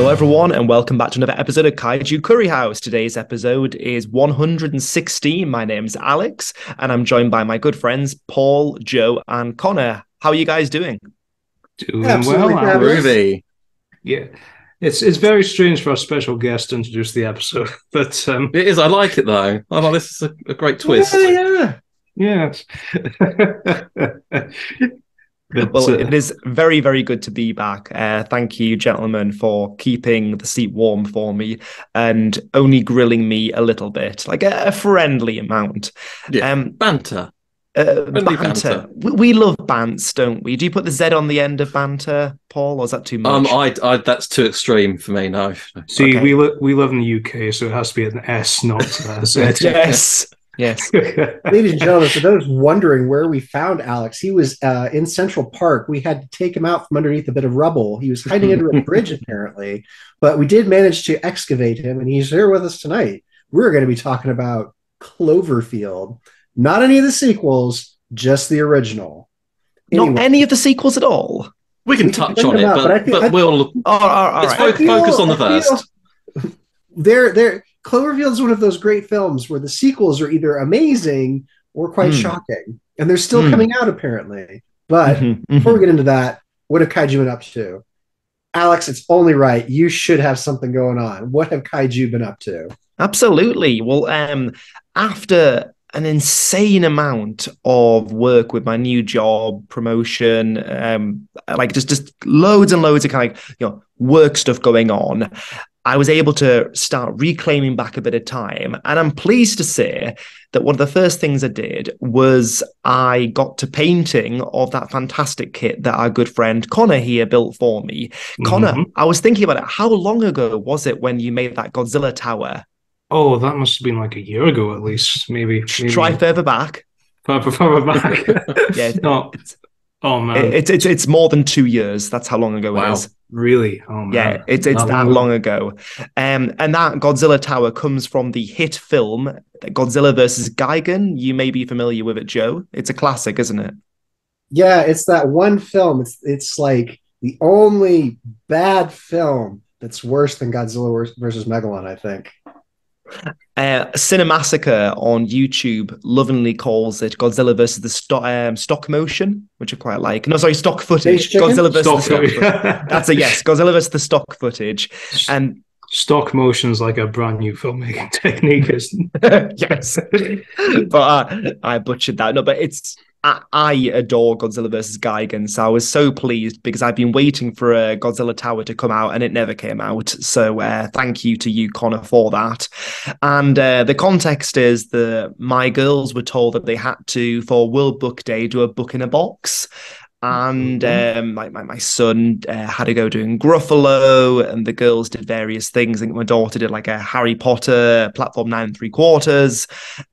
Hello, everyone, and welcome back to another episode of Kaiju Curry House. Today's episode is 116. My name's Alex, and I'm joined by my good friends Paul, Joe, and Connor. How are you guys doing? Doing well, Groovy. Yeah, it's very strange for a special guest to introduce the episode, but It is. I like it though. I like this is a great twist. yeah. But, Well, it is very, very good to be back. Thank you, gentlemen, for keeping the seat warm for me and only grilling me a little bit, like a friendly amount. Yeah, banter. Banter. We love bants, don't we? Do you put the Z on the end of banter, Paul, or is that too much? I that's too extreme for me. No. see, okay. we live in the UK, so it has to be an S, not a Z. Yes. Yes. Ladies and gentlemen, for those wondering where we found Alex, he was in Central Park. We had to take him out from underneath a bit of rubble. He was hiding under a bridge, apparently, but we did manage to excavate him, and he's here with us tonight. We're going to be talking about Cloverfield. Not any of the sequels, just the original. Not any of the sequels at all? We can touch on it, but we'll let's focus on the first. Cloverfield is one of those great films where the sequels are either amazing or quite shocking, and they're still coming out apparently. But before we get into that, what have Kaiju been up to? Alex, it's only right. You should have something going on. What have Kaiju been up to? Absolutely. Well, after an insane amount of work with my new job, promotion, like just loads and loads of kind of work stuff going on, I was able to start reclaiming back a bit of time. And I'm pleased to say that one of the first things I did was I got to painting of that fantastic kit that our good friend Connor here built for me. Connor, I was thinking about it. How long ago was it when you made that Godzilla tower? Oh, that must have been like a year ago at least, maybe. Try further back. Further back. Yeah. No. Oh man. It's more than 2 years. That's how long ago it is. Really? Oh man. Yeah, it's that long ago. And that Godzilla tower comes from the hit film Godzilla versus Gigan. You may be familiar with it, Joe. It's a classic, isn't it? Yeah, it's that one film. It's like the only bad film that's worse than Godzilla versus Megalon, I think. Cinemassacre on YouTube lovingly calls it Godzilla versus the stock motion, which I quite like. No, sorry, stock footage. Godzilla versus the stock footage. That's a yes. Godzilla versus the stock footage. And stock motion's like a brand new filmmaking technique, isn't it? Yes. But I butchered that. No, but I adore Godzilla vs. Gigan, so I was so pleased because I've been waiting for a Godzilla tower to come out and it never came out. So thank you to you, Connor, for that. And the context is that my girls were told that they had to, for World Book Day, do a book in a box. And my son had to go doing Gruffalo, and the girls did various things. I think my daughter did like a Harry Potter platform 9 3/4.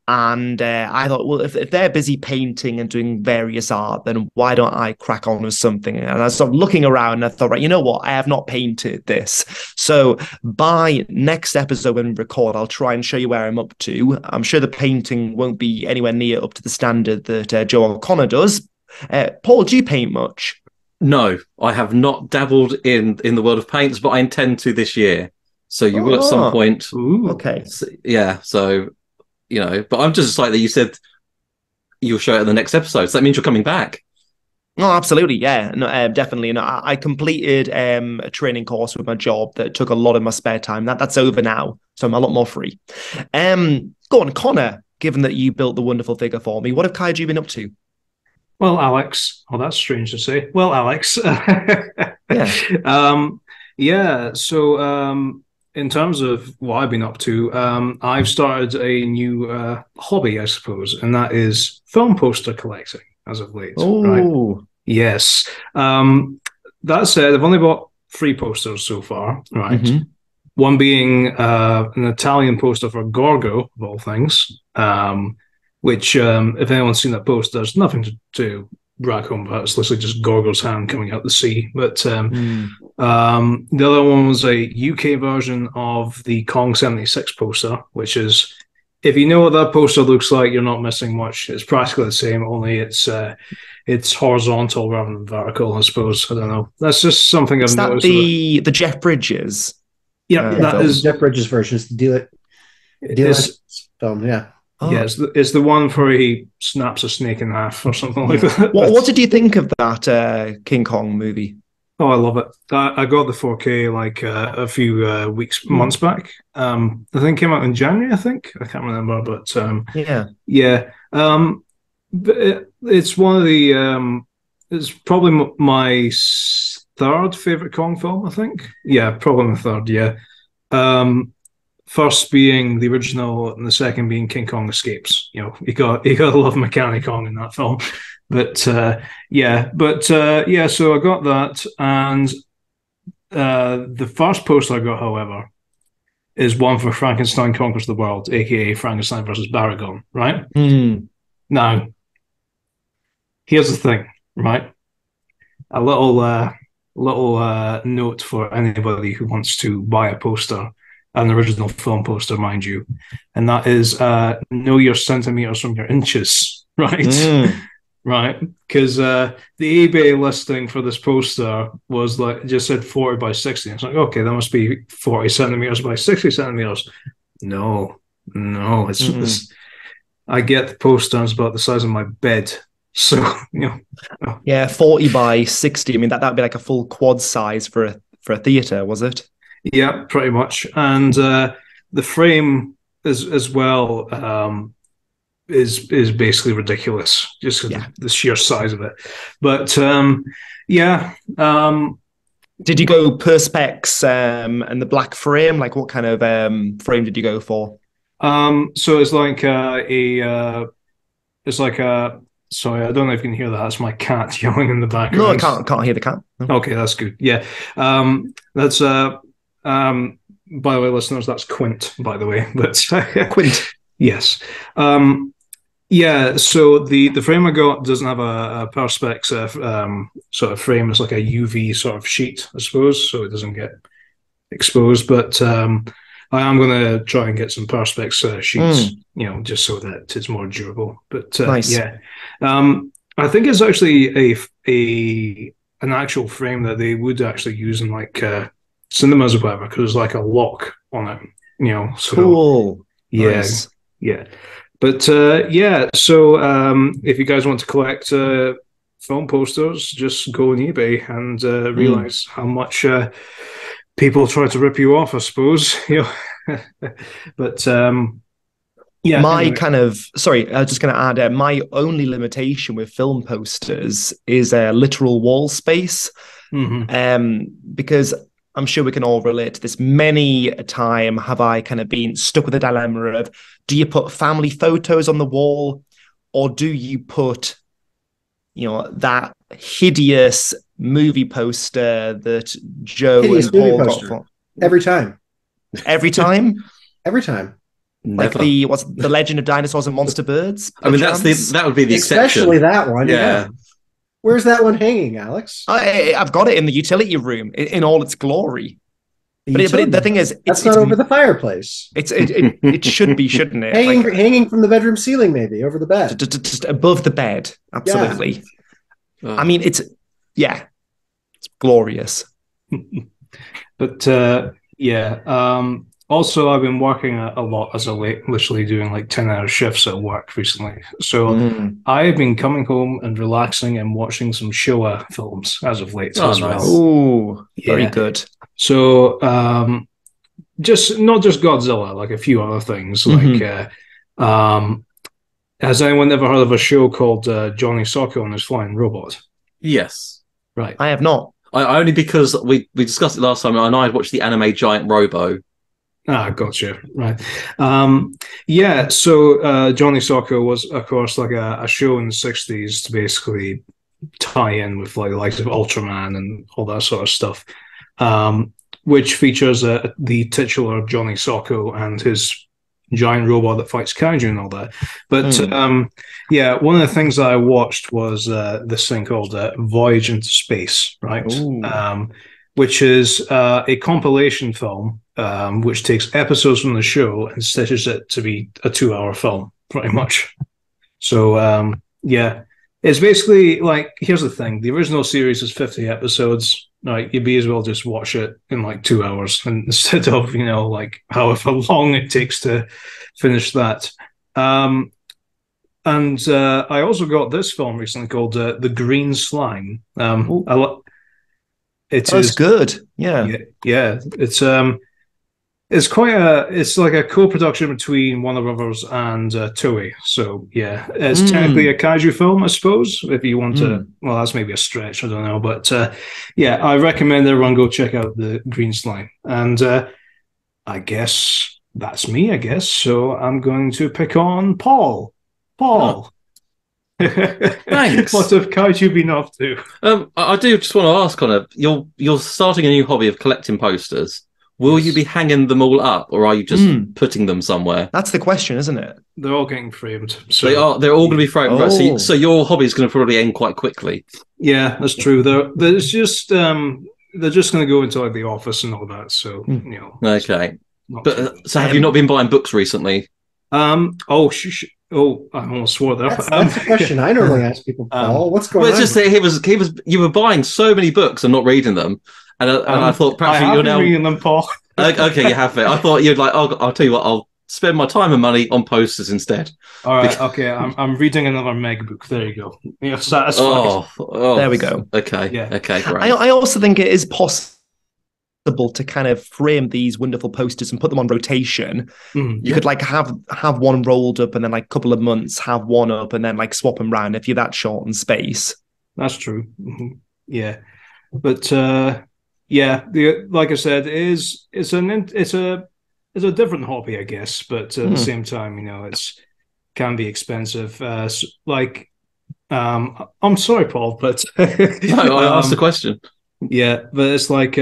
And I thought, well, if they're busy painting and doing various art, then why don't I crack on with something? And I started looking around and I thought, right, you know what? I have not painted this. So by next episode when we record, I'll try and show you where I'm up to. I'm sure the painting won't be anywhere near up to the standard that Joe O'Connor does. Paul, do you paint much? No, I have not dabbled in the world of paints, but I intend to this year. So you will at some point. Ooh, okay. Yeah, so, but I'm just excited that you said you'll show it in the next episode. So that means you're coming back. No, absolutely. Yeah, no, definitely. No, I completed a training course with my job that took a lot of my spare time. That's over now, so I'm a lot more free. Go on, Connor, given that you built the wonderful figure for me, what have Kaiju been up to? Well, Alex, that's strange to say. Well, Alex. Yeah. So in terms of what I've been up to, I've started a new hobby, I suppose, and that is film poster collecting as of late. Oh. Right? Yes. That said, I've only bought 3 posters so far, right? Mm-hmm. One being an Italian poster for Gorgo, of all things, which, if anyone's seen that post, there's nothing to brag home about. It's literally just Gorgo's hand coming out the sea. But the other one was a UK version of the Kong 76 poster, which is if you know what that poster looks like, you're not missing much. It's practically the same, only it's horizontal rather than vertical, I suppose. I don't know. That's just something I've noticed. The Jeff Bridges? Yeah, that is Jeff Bridges version. It's the film. Yeah. Oh. Yeah, it's the one where he snaps a snake in half or something like that. What did you think of that King Kong movie? Oh, I love it. I got the 4K like a few months back. I think it came out in January, I think. I can't remember, but yeah. It's one of the it's probably my third favorite Kong film, I think. Yeah, probably my third, yeah. First being the original, and the second being King Kong Escapes. You know, you got to love Mechanic Kong in that film. But so I got that, and the first poster I got, however, is one for Frankenstein Conquers the World, aka Frankenstein versus Baragon. Right now, here's the thing. Right, a little note for anybody who wants to buy a poster. An original film poster, mind you, and that is know your centimeters from your inches, right? Right, because the eBay listing for this poster was like just said 40 by 60. It's like, okay, that must be 40 centimeters by 60 centimeters. No, it's I get the poster, and it's about the size of my bed. So yeah, 40 by 60. I mean that would be like a full quad size for a theater, was it? Yeah, pretty much. And the frame as well is basically ridiculous, just the sheer size of it. But did you go Perspex and the black frame? Like what kind of frame did you go for? So it's like sorry, I don't know if you can hear that. That's my cat yelling in the background. No, I can't hear the cat. No. Okay, that's good. Yeah. That's by the way, listeners, that's Quint, by the way. But Quint. Yes. So the frame I got doesn't have a Perspex sort of frame. It's like a UV sort of sheet, I suppose, so it doesn't get exposed. But I am going to try and get some Perspex sheets, just so that it's more durable. But nice. I think it's actually an actual frame that they would actually use in like cinemas or whatever, because there's like a lock on it, so cool. Yeah. Nice. Yeah. But so if you guys want to collect film posters, just go on eBay and realize how much people try to rip you off, I suppose. But my kind of sorry, I was just going to add my only limitation with film posters is literal wall space, because I'm sure we can all relate to this. Many a time have I kind of been stuck with a dilemma of, do you put family photos on the wall, or do you put, that hideous movie poster that Joe and Paul got for? Every time. Every time? Every time. Like Never. the Legend of Dinosaurs and Monster Birds? I mean, that would be the exception. Especially that one. Yeah. Where's that one hanging, Alex? I've got it in the utility room in all its glory. But the thing is, it's not over the fireplace. It should be, shouldn't it? Hanging from the bedroom ceiling, maybe over the bed, just above the bed. Absolutely. Yeah. I mean, it's glorious. But also, I've been working a lot as of late, literally doing like 10-hour shifts at work recently. So I've been coming home and relaxing and watching some Showa films as of late as well. Oh, very good. So just not just Godzilla, like a few other things. Like, has anyone ever heard of a show called Johnny Sokko and His Flying Robot? Yes. Right. I have not. I only because we discussed it last time, and I had watched the anime Giant Robo. Ah, gotcha. Right. So Johnny Sokko was, of course, like a show in the 60s to basically tie in with like the likes of Ultraman and all that sort of stuff, which features the titular Johnny Sokko and his giant robot that fights kaiju and all that. But one of the things that I watched was this thing called Voyage into Space, right? which is a compilation film, which takes episodes from the show and stitches it to be a 2-hour film, pretty much. So, yeah, it's basically like, here's the thing. The original series is 50 episodes. Like, you'd be as well just watch it in like 2 hours instead of, like however long it takes to finish that. And I also got this film recently called The Green Slime. It's good. Yeah. Yeah. It's like a co-production between Warner Brothers and Toei. So yeah, it's technically a kaiju film, I suppose. If you want to, well, that's maybe a stretch. I don't know, but yeah, I recommend everyone go check out The Green Slime. And I guess that's me. I guess so. I'm going to pick on Paul. Paul. Thanks. What have kaiju been up to? I do just want to ask, Connor, you're starting a new hobby of collecting posters. Will you be hanging them all up, or are you just putting them somewhere? That's the question, isn't it? They're all getting framed. So they're all going to be framed. Right? So your hobby is going to probably end quite quickly. Yeah, that's true. They're just going to go into like the office and all that. So Okay. But so have you not been buying books recently? I almost swore that. That's the question I normally ask people, Paul. What's going on? It's just that you were buying so many books and not reading them. And I thought perhaps you're now reading them, Paul. Okay, you have it. I thought you'd like. I'll tell you what. I'll spend my time and money on posters instead. All right. Okay. I'm reading another Meg book. There you go. You're satisfied. There we go. Okay. Yeah. Okay. Great. I also think it is possible to kind of frame these wonderful posters and put them on rotation. You could like have one rolled up and then like a couple of months have one up and then like swap them around if you're that short in space. That's true. Yeah, but yeah, like I said, it's a different hobby, I guess, but at the same time, it's can be expensive. I'm sorry, Paul, but no, I asked the question. Yeah, but it's like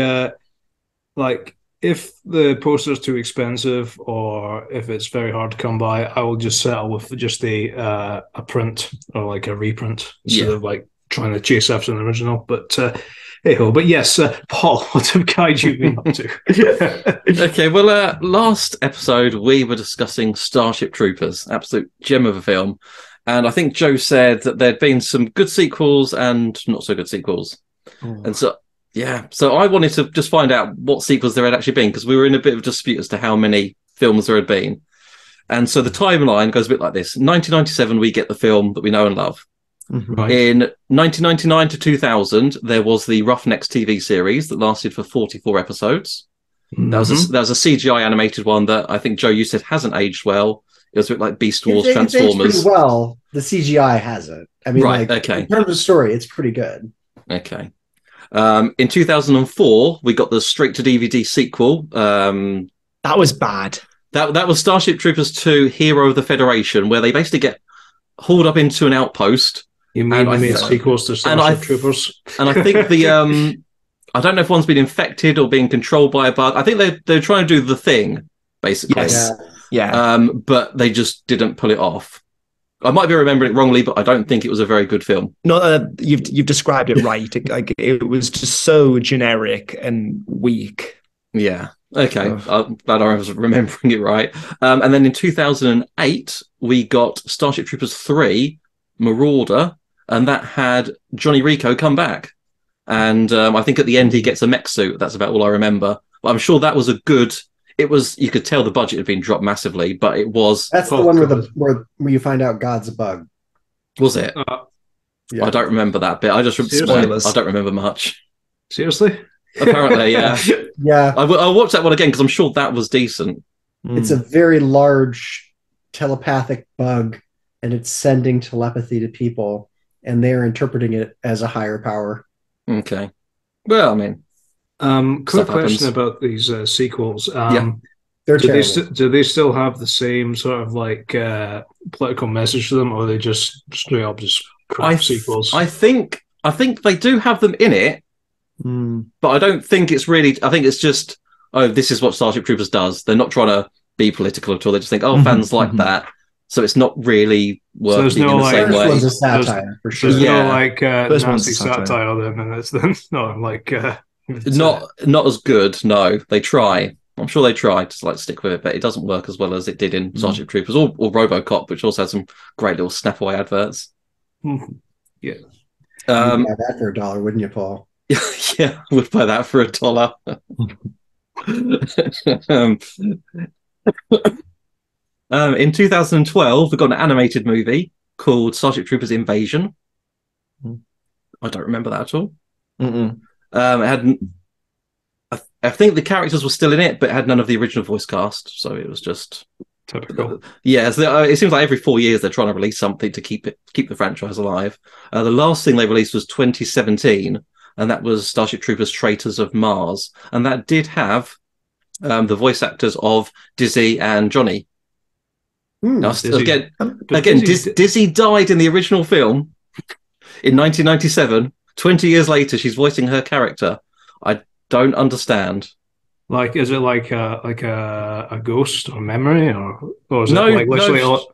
if the poster is too expensive or if it's very hard to come by, I will just settle with just a print or like a reprint instead of like trying to chase after an original. But hey-ho. But yes, Paul, what have kaiju been up to? Okay, well, last episode we were discussing Starship Troopers, absolute gem of a film. And I think Joe said that there'd been some good sequels and not so good sequels. And so I wanted to just find out what sequels there had actually been, because we were in a bit of dispute as to how many films there had been. And so the timeline goes a bit like this. 1997, we get the film that we know and love. Right. In 1999 to 2000, there was the Roughnecks TV series that lasted for 44 episodes. That was a CGI animated one that I think, Joe, you said hasn't aged well. It was a bit like Beast Wars, Transformers. It's pretty well. The CGI hasn't. I mean, in terms of story, it's pretty good. Okay. In 2004, we got the straight-to-DVD sequel. That was bad. That was Starship Troopers 2: Hero of the Federation, where they basically get hauled up into an outpost. You mean they made sequels to Starship Troopers? And I think the I don't know if one's been infected or being controlled by a bug. I think they're trying to do the thing, basically. Yes. Yeah. But they just didn't pull it off. I might be remembering it wrongly, but I don't think it was a very good film. No, you've described it right. It was just so generic and weak. Yeah. Okay. I'm glad I was remembering it right. And then in 2008, we got Starship Troopers 3, Marauder, and that had Johnny Rico come back. And I think at the end he gets a mech suit. That's about all I remember. But I'm sure that was a good... It was, you could tell the budget had been dropped massively, but it was... That's the one where you find out God's a bug. Was it? Yeah. I don't remember that bit. I don't remember much. Seriously? Apparently, yeah. Yeah. I'll watch that one again because I'm sure that was decent. It's a very large telepathic bug, and it's sending telepathy to people, and they're interpreting it as a higher power. Okay. Well, I mean... quick question about these sequels. They're do they still have the same sort of like political message to them, or are they just straight up just crap sequels? I think they do have them in it, but I don't think it's really... I think it's just, this is what Starship Troopers does. They're not trying to be political at all. They just think, fans like that. So it's not really working in the same way. There's a satire, for sure. There's no like Nazi satire then, and it's not like... Not as good. No, they try. I'm sure they try to like stick with it, but it doesn't work as well as it did in Starship Troopers or RoboCop, which also had some great little snap-away adverts. Yeah. You'd buy that for $1, wouldn't you, Paul? Yeah, I would buy that for $1. In 2012, we got an animated movie called Starship Troopers Invasion. I don't remember that at all. It had, I think the characters were still in it, but it had none of the original voice cast, so it was just typical. Yeah, so it seems like every 4 years they're trying to release something to keep the franchise alive. The last thing they released was 2017, and that was Starship Troopers Traitors of Mars, and that did have the voice actors of Dizzy and Johnny. Now, Dizzy. Again, Dizzy died in the original film in 1997. 20 years later, she's voicing her character. I don't understand. Like, is it like a ghost or memory, or is No, it like literally? no.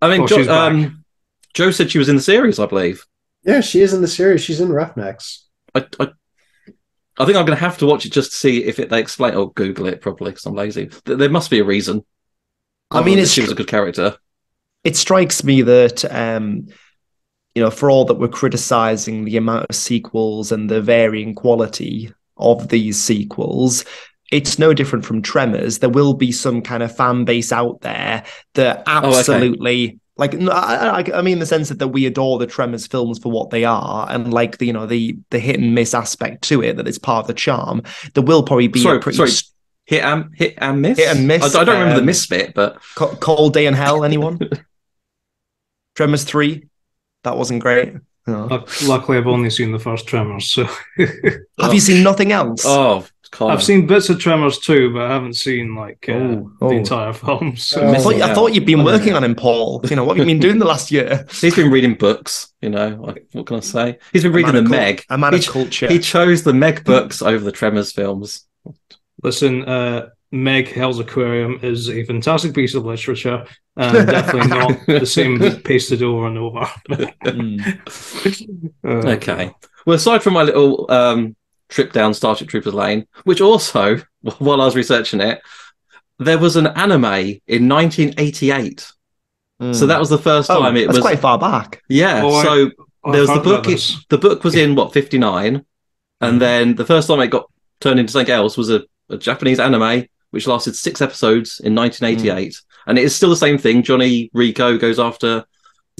I mean, Joe said she was in the series, I believe. Yeah, she is in the series. She's in Roughnecks. I think I'm going to have to watch it just to see if they explain or Google it properly because I'm lazy. There must be a reason. I mean, she was a good character. It strikes me that for all that we're criticizing the amount of sequels and the varying quality of these sequels, it's no different from Tremors. There will be some kind of fan base out there that absolutely I mean, in the sense that we adore the Tremors films for what they are, and like the hit and miss aspect to it, that it's part of the charm. There will probably be hit and miss. Hit and miss. I don't remember the miss bit, but Cold Day in Hell. Anyone? Tremors 3. That wasn't great. No. Luckily, I've only seen the first Tremors. So, have you seen nothing else? Oh, I've seen bits of Tremors 2, but I haven't seen the entire film. So. I thought you'd been working on him, Paul. What have you been doing the last year? He's been reading books. What can I say? He's been reading the Meg. A man of culture. He chose the Meg books over the Tremors films. Listen, Meg Hell's Aquarium is a fantastic piece of literature, and definitely not the same but pasted over and over. Okay. Well, aside from my little trip down Starship Troopers lane, which also, while I was researching it, there was an anime in 1988. So that was the first time it was. That's quite far back. Yeah. There was the book. The book was in 59, and then the first time it got turned into something else was a Japanese anime, which lasted 6 episodes in 1988, and it is still the same thing. Johnny Rico goes after.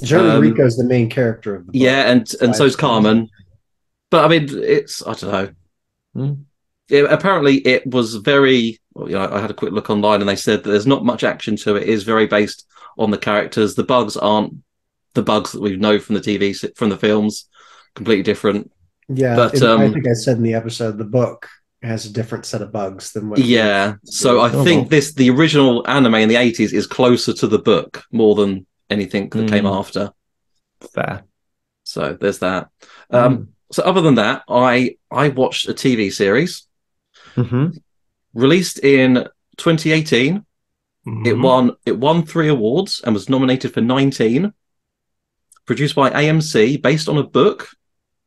Johnny Rico is the main character of the book. Yeah, and so's Carmen. But I mean, I don't know. Apparently, it was very. I had a quick look online, and they said that there's not much action to it. It is very based on the characters. The bugs aren't the bugs that we know from the films. Completely different. Yeah, but I think I said in the episode the book has a different set of bugs than what. Yeah, so I think the original anime in the 80s is closer to the book more than anything that came after. Fair. So there's that. So other than that, I watched a TV series released in 2018. It won 3 awards and was nominated for 19. Produced by AMC, based on a book.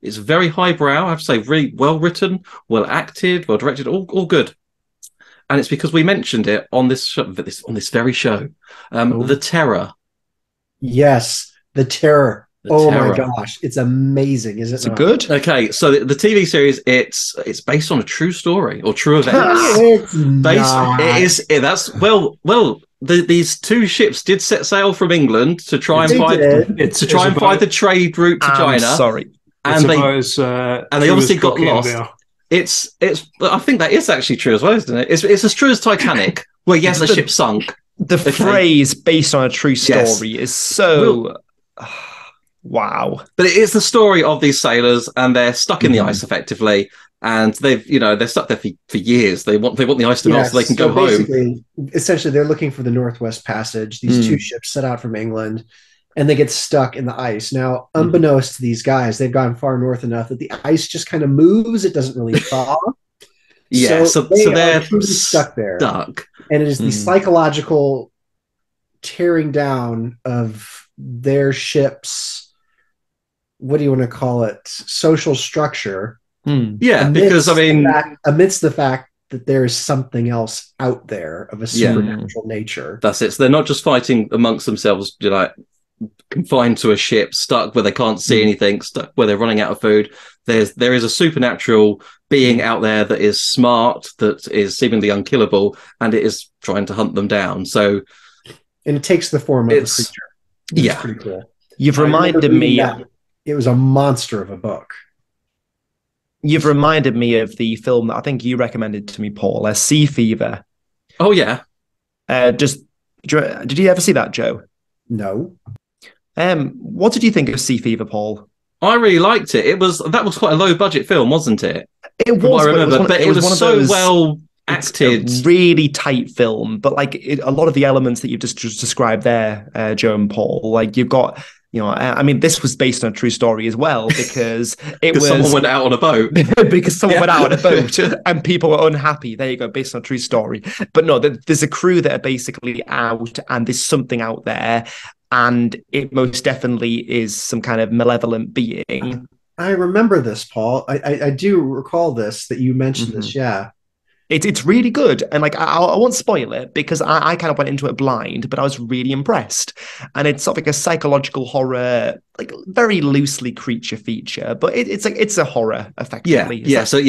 It's very highbrow, I have to say, really well written, well acted, well directed, all good. And it's because we mentioned it on this show, on this very show. The Terror. Yes, The Terror. Terror. My gosh, it's amazing, is it? It's good. Okay, so the TV series, it's based on a true story or true events. It's not. These 2 ships did set sail from England to try and find the trade route to China. Sorry, and they obviously got lost. There. It's. I think that is actually true as well, isn't it? It's as true as Titanic, where the ship sunk. The phrase "based on a true story" is so. Wow. But it is the story of these sailors, and they're stuck in the ice effectively, and they're stuck there for years. They want the ice to melt so they can go home. Essentially, they're looking for the Northwest Passage. These 2 ships set out from England, and they get stuck in the ice. Now, unbeknownst to these guys, they've gone far north enough that the ice just kind of moves. It doesn't really thaw. So they're stuck there. And it is the psychological tearing down of their ship's, what do you want to call it, social structure, Yeah, because I mean, amidst the fact that there's something else out there of a supernatural nature. That's it. So they're not just fighting amongst themselves, like confined to a ship, stuck where they can't see anything, stuck where they're running out of food. There is a supernatural being out there that is smart, that is seemingly unkillable, and it is trying to hunt them down. So, and it takes the form of a creature. It's pretty cool. You've reminded me. It was a monster of a book. You've reminded me of the film that I think you recommended to me, Paul, Sea Fever. Oh, yeah. Did you ever see that, Joe? No. What did you think of Sea Fever, Paul? I really liked it. That was quite a low budget film, wasn't it? It was. I remember, but it was so well acted. It's a really tight film, but like a lot of the elements that you've just described there, Joe and Paul, like you've got. I mean, this was based on a true story as well because someone went out on a boat. Because someone went out on a boat and people were unhappy. There you go, based on a true story. But no, there's a crew that are basically out and there's something out there and it most definitely is some kind of malevolent being. I remember this, Paul. I do recall this, that you mentioned this, yeah. It's really good. And like, I won't spoil it because I kind of went into it blind, but I was really impressed. And it's sort of like a psychological horror, like very loosely creature feature, but it's a horror effectively. So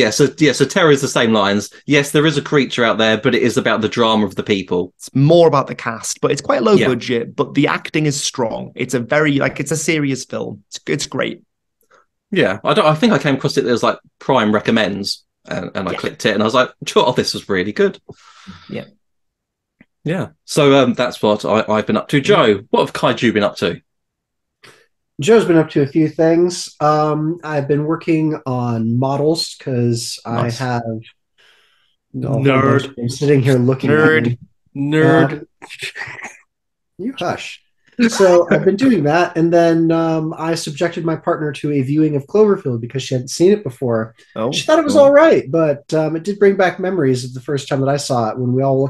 terror is the same lines. Yes, there is a creature out there, but it is about the drama of the people. It's more about the cast, but it's quite low budget, but the acting is strong. It's it's a serious film. It's great. Yeah. I think I came across it as like Prime recommends. And I clicked it and I was like, oh, this was really good. Yeah. So that's what I've been up to. Joe, what have Kaiju been up to? Joe's been up to a few things. I've been working on models because I have nerd. I'm sitting here looking nerd. You hush. So I've been doing that, and then I subjected my partner to a viewing of Cloverfield because she hadn't seen it before. She thought it was all right, but it did bring back memories of the first time that I saw it when we all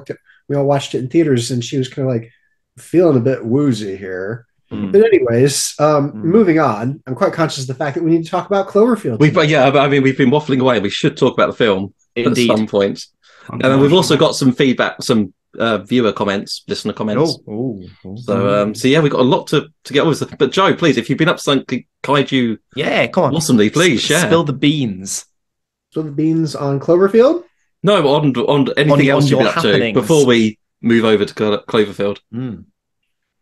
watched it in theaters, and she was kind of like feeling a bit woozy here. But anyways, moving on. I'm quite conscious of the fact that we need to talk about Cloverfield. We've been waffling away. We should talk about the film at some point. And we've also got some feedback, some viewer comments, listener comments. So yeah, we've got a lot to get with. But Joe, please, if you've been up to something Kaiju, come on, awesomely, please share. Spill the beans. Spill the beans on Cloverfield? No, on anything else you've been up to before we move over to Cloverfield.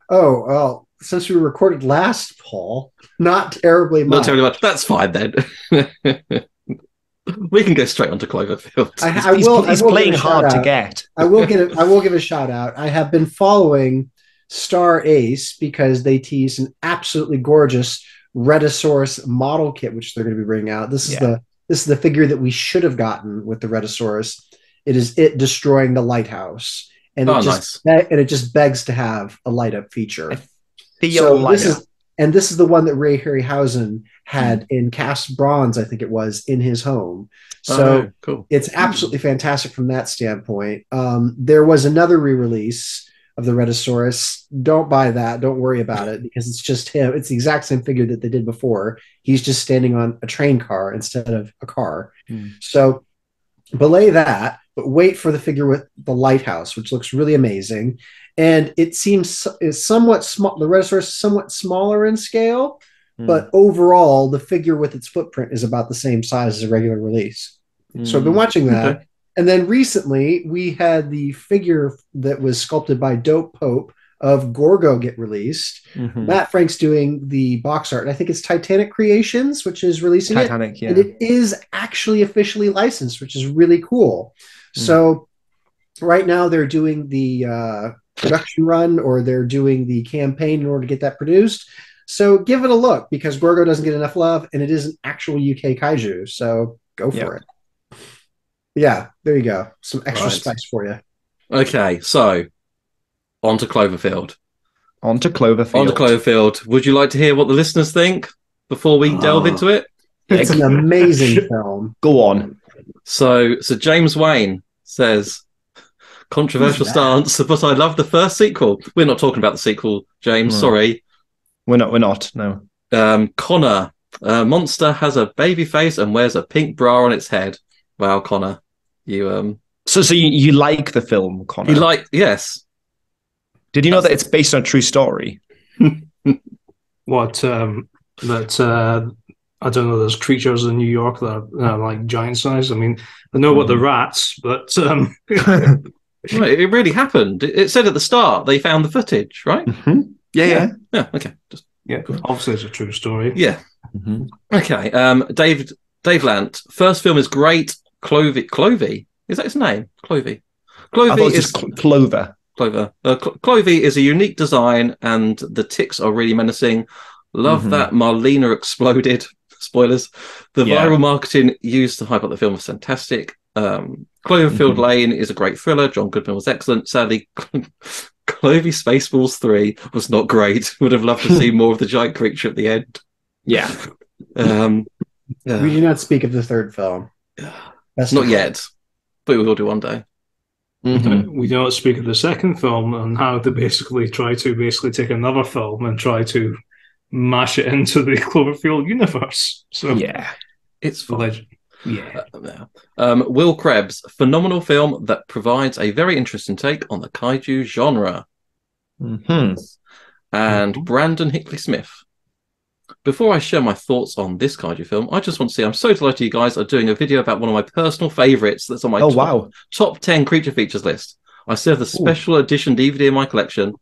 Oh, well, since we recorded last, Paul, not terribly much. Not terribly much. That's fine then. We can go straight onto Cloverfield. He's playing hard to get. I will give a shout out. I have been following Star Ace because they tease an absolutely gorgeous Rhedosaurus model kit, which they're going to be bringing out. This is the figure that we should have gotten with the Rhedosaurus. It is it destroying the lighthouse, and it just begs to have a light up feature. This is the one that Ray Harryhausen had in cast bronze, I think it was, in his home. So cool. It's absolutely fantastic from that standpoint. There was another re-release of the Rhedosaurus. Don't buy that. Don't worry about it because it's just him. It's the exact same figure that they did before. He's just standing on a train car instead of a car. So belay that, but wait for the figure with the lighthouse, which looks really amazing. And it seems is somewhat small. The Rhedosaurus is somewhat smaller in scale, but overall, the figure with its footprint is about the same size as a regular release. So I've been watching that. Okay. And then recently, we had the figure that was sculpted by Dope Pope of Gorgo get released. Matt Frank's doing the box art, and I think it's Titanic Creations, which is releasing Titanic, And it is actually officially licensed, which is really cool. So right now, they're doing the production run, or they're doing the campaign in order to get that produced. So give it a look because Gorgo doesn't get enough love, and it is an actual UK kaiju. So go for it. Yeah, there you go. Some extra spice for you. Okay, so on to Cloverfield. On to Cloverfield. Would you like to hear what the listeners think before we delve into it? It's an amazing film. Go on. So James Wayne says, controversial stance, but I love the first sequel. We're not talking about the sequel, James. Sorry. We're not. No. Connor Monster has a baby face and wears a pink bra on its head. Wow, Connor, you So you like the film, Connor? Yes. Did you know that it's based on a true story? What I don't know. There's creatures in New York that are like giant size. I mean, I know about the rats, but Right, it really happened. It said at the start they found the footage, right? Mm-hmm. Yeah. Okay. obviously it's a true story. Yeah. Mm-hmm. Okay. Dave Lant. First film is great. Clovey. Is that his name? Clovey. Clovey is Clover. Clover. Clovey is a unique design, and the ticks are really menacing. Love that Marlena exploded. Spoilers. The viral marketing used to hype up the film was fantastic. Cloverfield Lane is a great thriller. John Goodman was excellent. Sadly, Clovey Spaceballs 3 was not great. Would have loved to see more of the giant creature at the end. Yeah. We do not speak of the third film. Not yet, but we will do one day. We do not speak of the second film and how they basically try to take another film and try to mash it into the Cloverfield universe. So yeah, it's the legend. Yeah. Will Krebs, phenomenal film that provides a very interesting take on the kaiju genre. And Brandon Hickley Smith. Before I share my thoughts on this kaiju film, I just want to say I'm so delighted you guys are doing a video about one of my personal favourites that's on my top 10 creature features list. I still have the special edition DVD in my collection.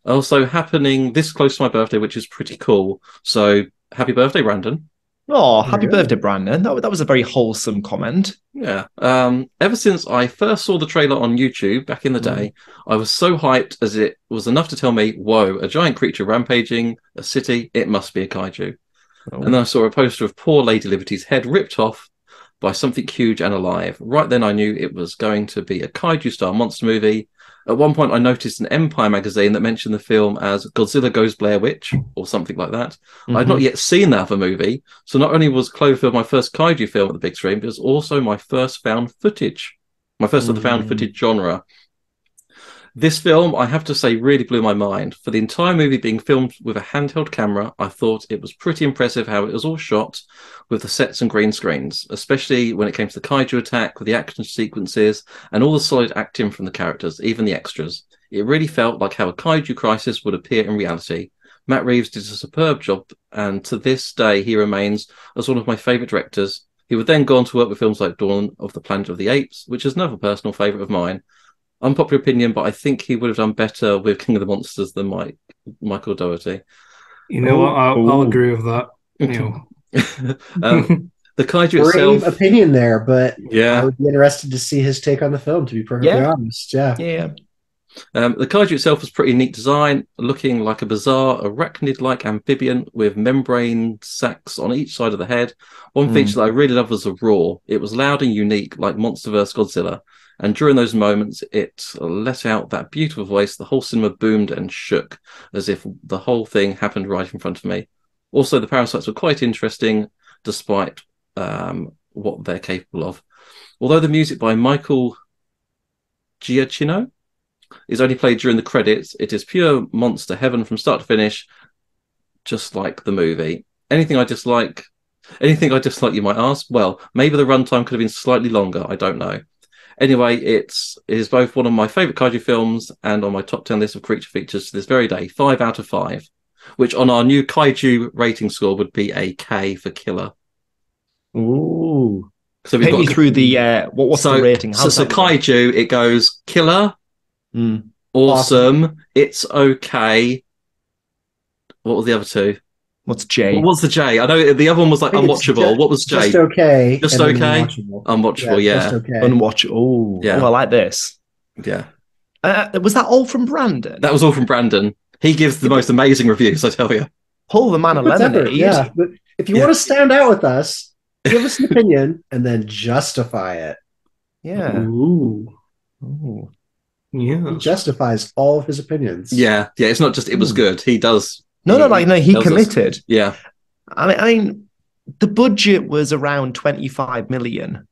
Also happening this close to my birthday, which is pretty cool. So happy birthday, Brandon. Oh, happy birthday, Brandon. That was a very wholesome comment. Yeah. Ever since I first saw the trailer on YouTube back in the day, I was so hyped as it was enough to tell me, whoa, a giant creature rampaging a city, it must be a kaiju. And then I saw a poster of poor Lady Liberty's head ripped off by something huge and alive. Right then I knew it was going to be a kaiju-style monster movie. At one point, I noticed an Empire magazine that mentioned the film as Godzilla Goes Blair Witch, or something like that. I'd not yet seen that other movie, so not only was Cloverfield my first kaiju film at the big screen, but it was also my first found footage. My first of the found footage genre. This film, I have to say, really blew my mind. For the entire movie being filmed with a handheld camera, I thought it was pretty impressive how it was all shot with the sets and green screens, especially when it came to the kaiju attack with the action sequences and all the solid acting from the characters, even the extras. It really felt like how a kaiju crisis would appear in reality. Matt Reeves did a superb job, and to this day, he remains as one of my favourite directors. He would then go on to work with films like Dawn of the Planet of the Apes, which is another personal favourite of mine. Unpopular opinion, but I think he would have done better with King of the Monsters than Michael Dougherty. You know what? I'll agree with that. You know. The kaiju Brave itself, opinion there, but yeah, I would be interested to see his take on the film. To be perfectly honest, the kaiju itself was pretty neat design, looking like a bizarre arachnid-like amphibian with membrane sacs on each side of the head. One feature that I really loved was the roar. It was loud and unique, like Monster vs. Godzilla. And during those moments, it let out that beautiful voice. The whole cinema boomed and shook as if the whole thing happened right in front of me. Also, the parasites were quite interesting, despite what they're capable of. Although the music by Michael Giacchino is only played during the credits, it is pure monster heaven from start to finish, just like the movie. Anything I dislike, you might ask? Well, maybe the runtime could have been slightly longer. I don't know. Anyway, it is both one of my favourite kaiju films and on my top 10 list of creature features to this very day. 5 out of 5, which on our new kaiju rating score would be a K for killer. Ooh. So we've got through the what's the rating? So kaiju, it goes killer, awesome, it's okay. What were the other two? What's J? What was the J? I know the other one was like unwatchable. What was J? Just okay. Just okay. Unwatchable. Yeah. Just okay. Unwatchable. Yeah. Oh, I like this. Yeah. Was that all from Brandon? That was all from Brandon. He gives the most amazing reviews, I tell you. Pull the man a lemonade. Yeah. But if you want to stand out with us, give us an opinion and then justify it. Yeah. Ooh. Yeah. He justifies all of his opinions. Yeah. Yeah. It's not just it was good. He does. No, he committed. Yeah. I mean, the budget was around 25 million.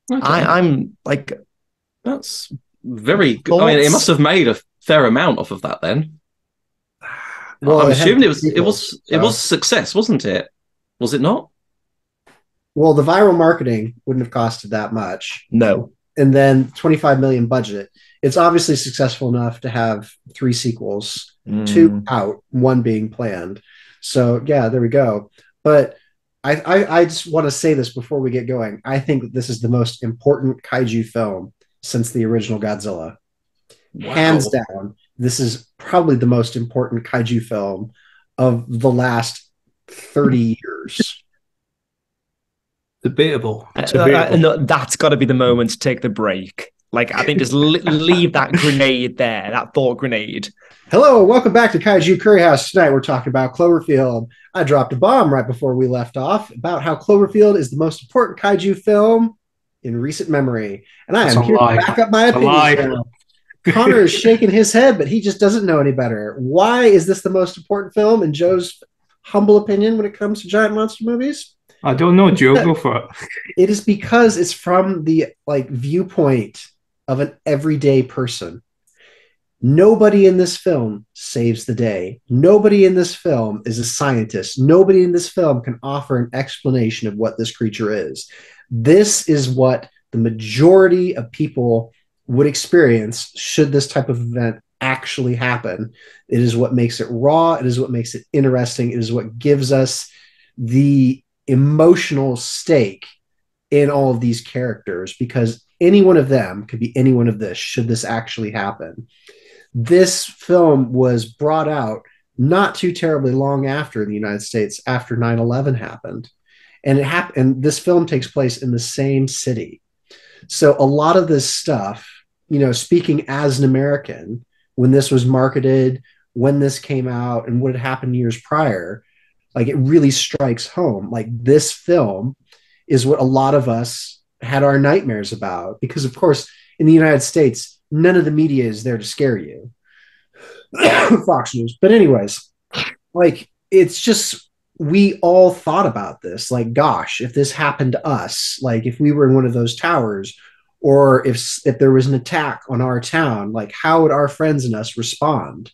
Okay. I'm like, that's very good. I mean, it must have made a fair amount off of that then. Well, I'm assuming it was a success, wasn't it? Was it not? Well, the viral marketing wouldn't have costed that much. No. And then 25 million budget. It's obviously successful enough to have 3 sequels, 2 out, 1 being planned. So yeah, there we go. But I just want to say this before we get going. I think that this is the most important kaiju film since the original Godzilla. Wow. Hands down, this is probably the most important kaiju film of the last 30 years. Debatable. No, that's got to be the moment to take the break. Like, I think just leave that grenade there, that thought grenade. Hello, welcome back to Kaiju Curry House. Tonight we're talking about Cloverfield. I dropped a bomb right before we left off about how Cloverfield is the most important kaiju film in recent memory. And I am here to back up my opinion. Connor is shaking his head, but he just doesn't know any better. Why is this the most important film in Joe's humble opinion when it comes to giant monster movies? I don't know, Joe. Go for it. It is because it's from the viewpoint of an everyday person. Nobody in this film saves the day. Nobody in this film is a scientist. Nobody in this film can offer an explanation of what this creature is. This is what the majority of people would experience should this type of event actually happen. It is what makes it raw. It is what makes it interesting. It is what gives us the emotional stake in all of these characters, because any one of them could be any one of this should this actually happen. This film was brought out not too terribly long after in the United States, after 9/11 happened. And this film takes place in the same city. So a lot of this stuff, speaking as an American, when this was marketed, when this came out, and what had happened years prior, it really strikes home. This film is what a lot of us had our nightmares about, because of course, in the United States, none of the media is there to scare you. Fox News. But anyways, it's just, we all thought about this. Gosh, if this happened to us, if we were in one of those towers, or if there was an attack on our town, how would our friends and us respond?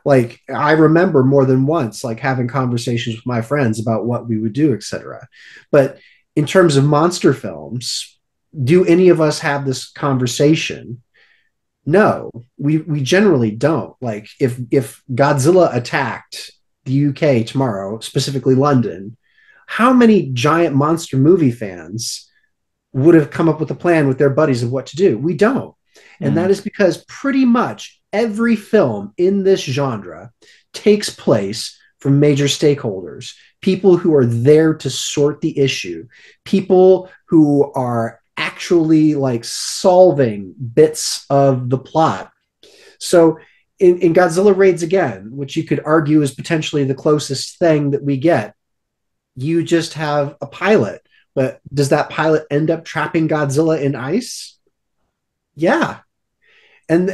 I remember more than once, having conversations with my friends about what we would do, etc. But in terms of monster films, do any of us have this conversation? No, we generally don't. If Godzilla attacked the UK tomorrow, specifically London, how many giant monster movie fans would have come up with a plan with their buddies of what to do? We don't. And that is because pretty much every film in this genre takes place from major stakeholders, people who are there to sort the issue, people who are actually solving bits of the plot. So in Godzilla Raids Again, which you could argue is potentially the closest thing that we get, you just have a pilot. But does that pilot end up trapping Godzilla in ice? Yeah. And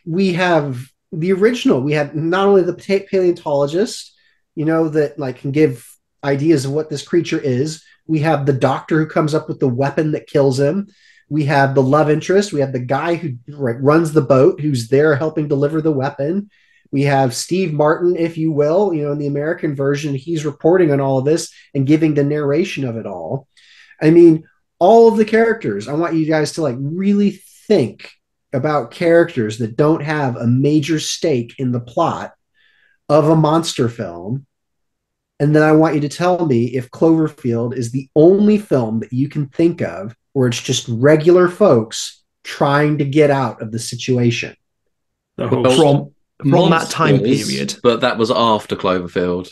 we have the original. We had not only the paleontologist, that can give ideas of what this creature is. We have the doctor who comes up with the weapon that kills him. We have the love interest. We have the guy who runs the boat, who's there helping deliver the weapon. We have Steve Martin, if you will, in the American version, he's reporting on all of this and giving the narration of it all. I mean, all of the characters, I want you guys to really think about characters that don't have a major stake in the plot of a monster film. And then I want you to tell me if Cloverfield is the only film that you can think of where it's just regular folks trying to get out of the situation. From that time period. But that was after Cloverfield.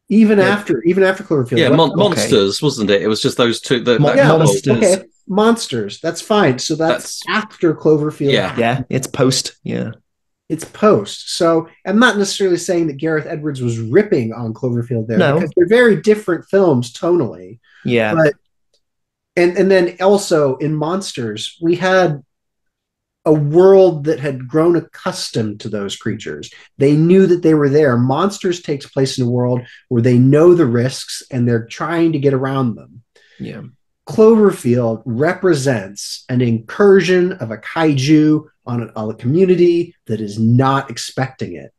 Even after Cloverfield. Yeah, Monsters, wasn't it? It was just those two. Monsters. Okay, Monsters. That's fine. So that's after Cloverfield. Yeah, it's post. Yeah. It's post. So I'm not necessarily saying that Gareth Edwards was ripping on Cloverfield there, because they're very different films tonally. Yeah. But and then also in Monsters, we had a world that had grown accustomed to those creatures. They knew that they were there. Monsters takes place in a world where they know the risks and they're trying to get around them. Yeah. Cloverfield represents an incursion of a kaiju on a community that is not expecting it.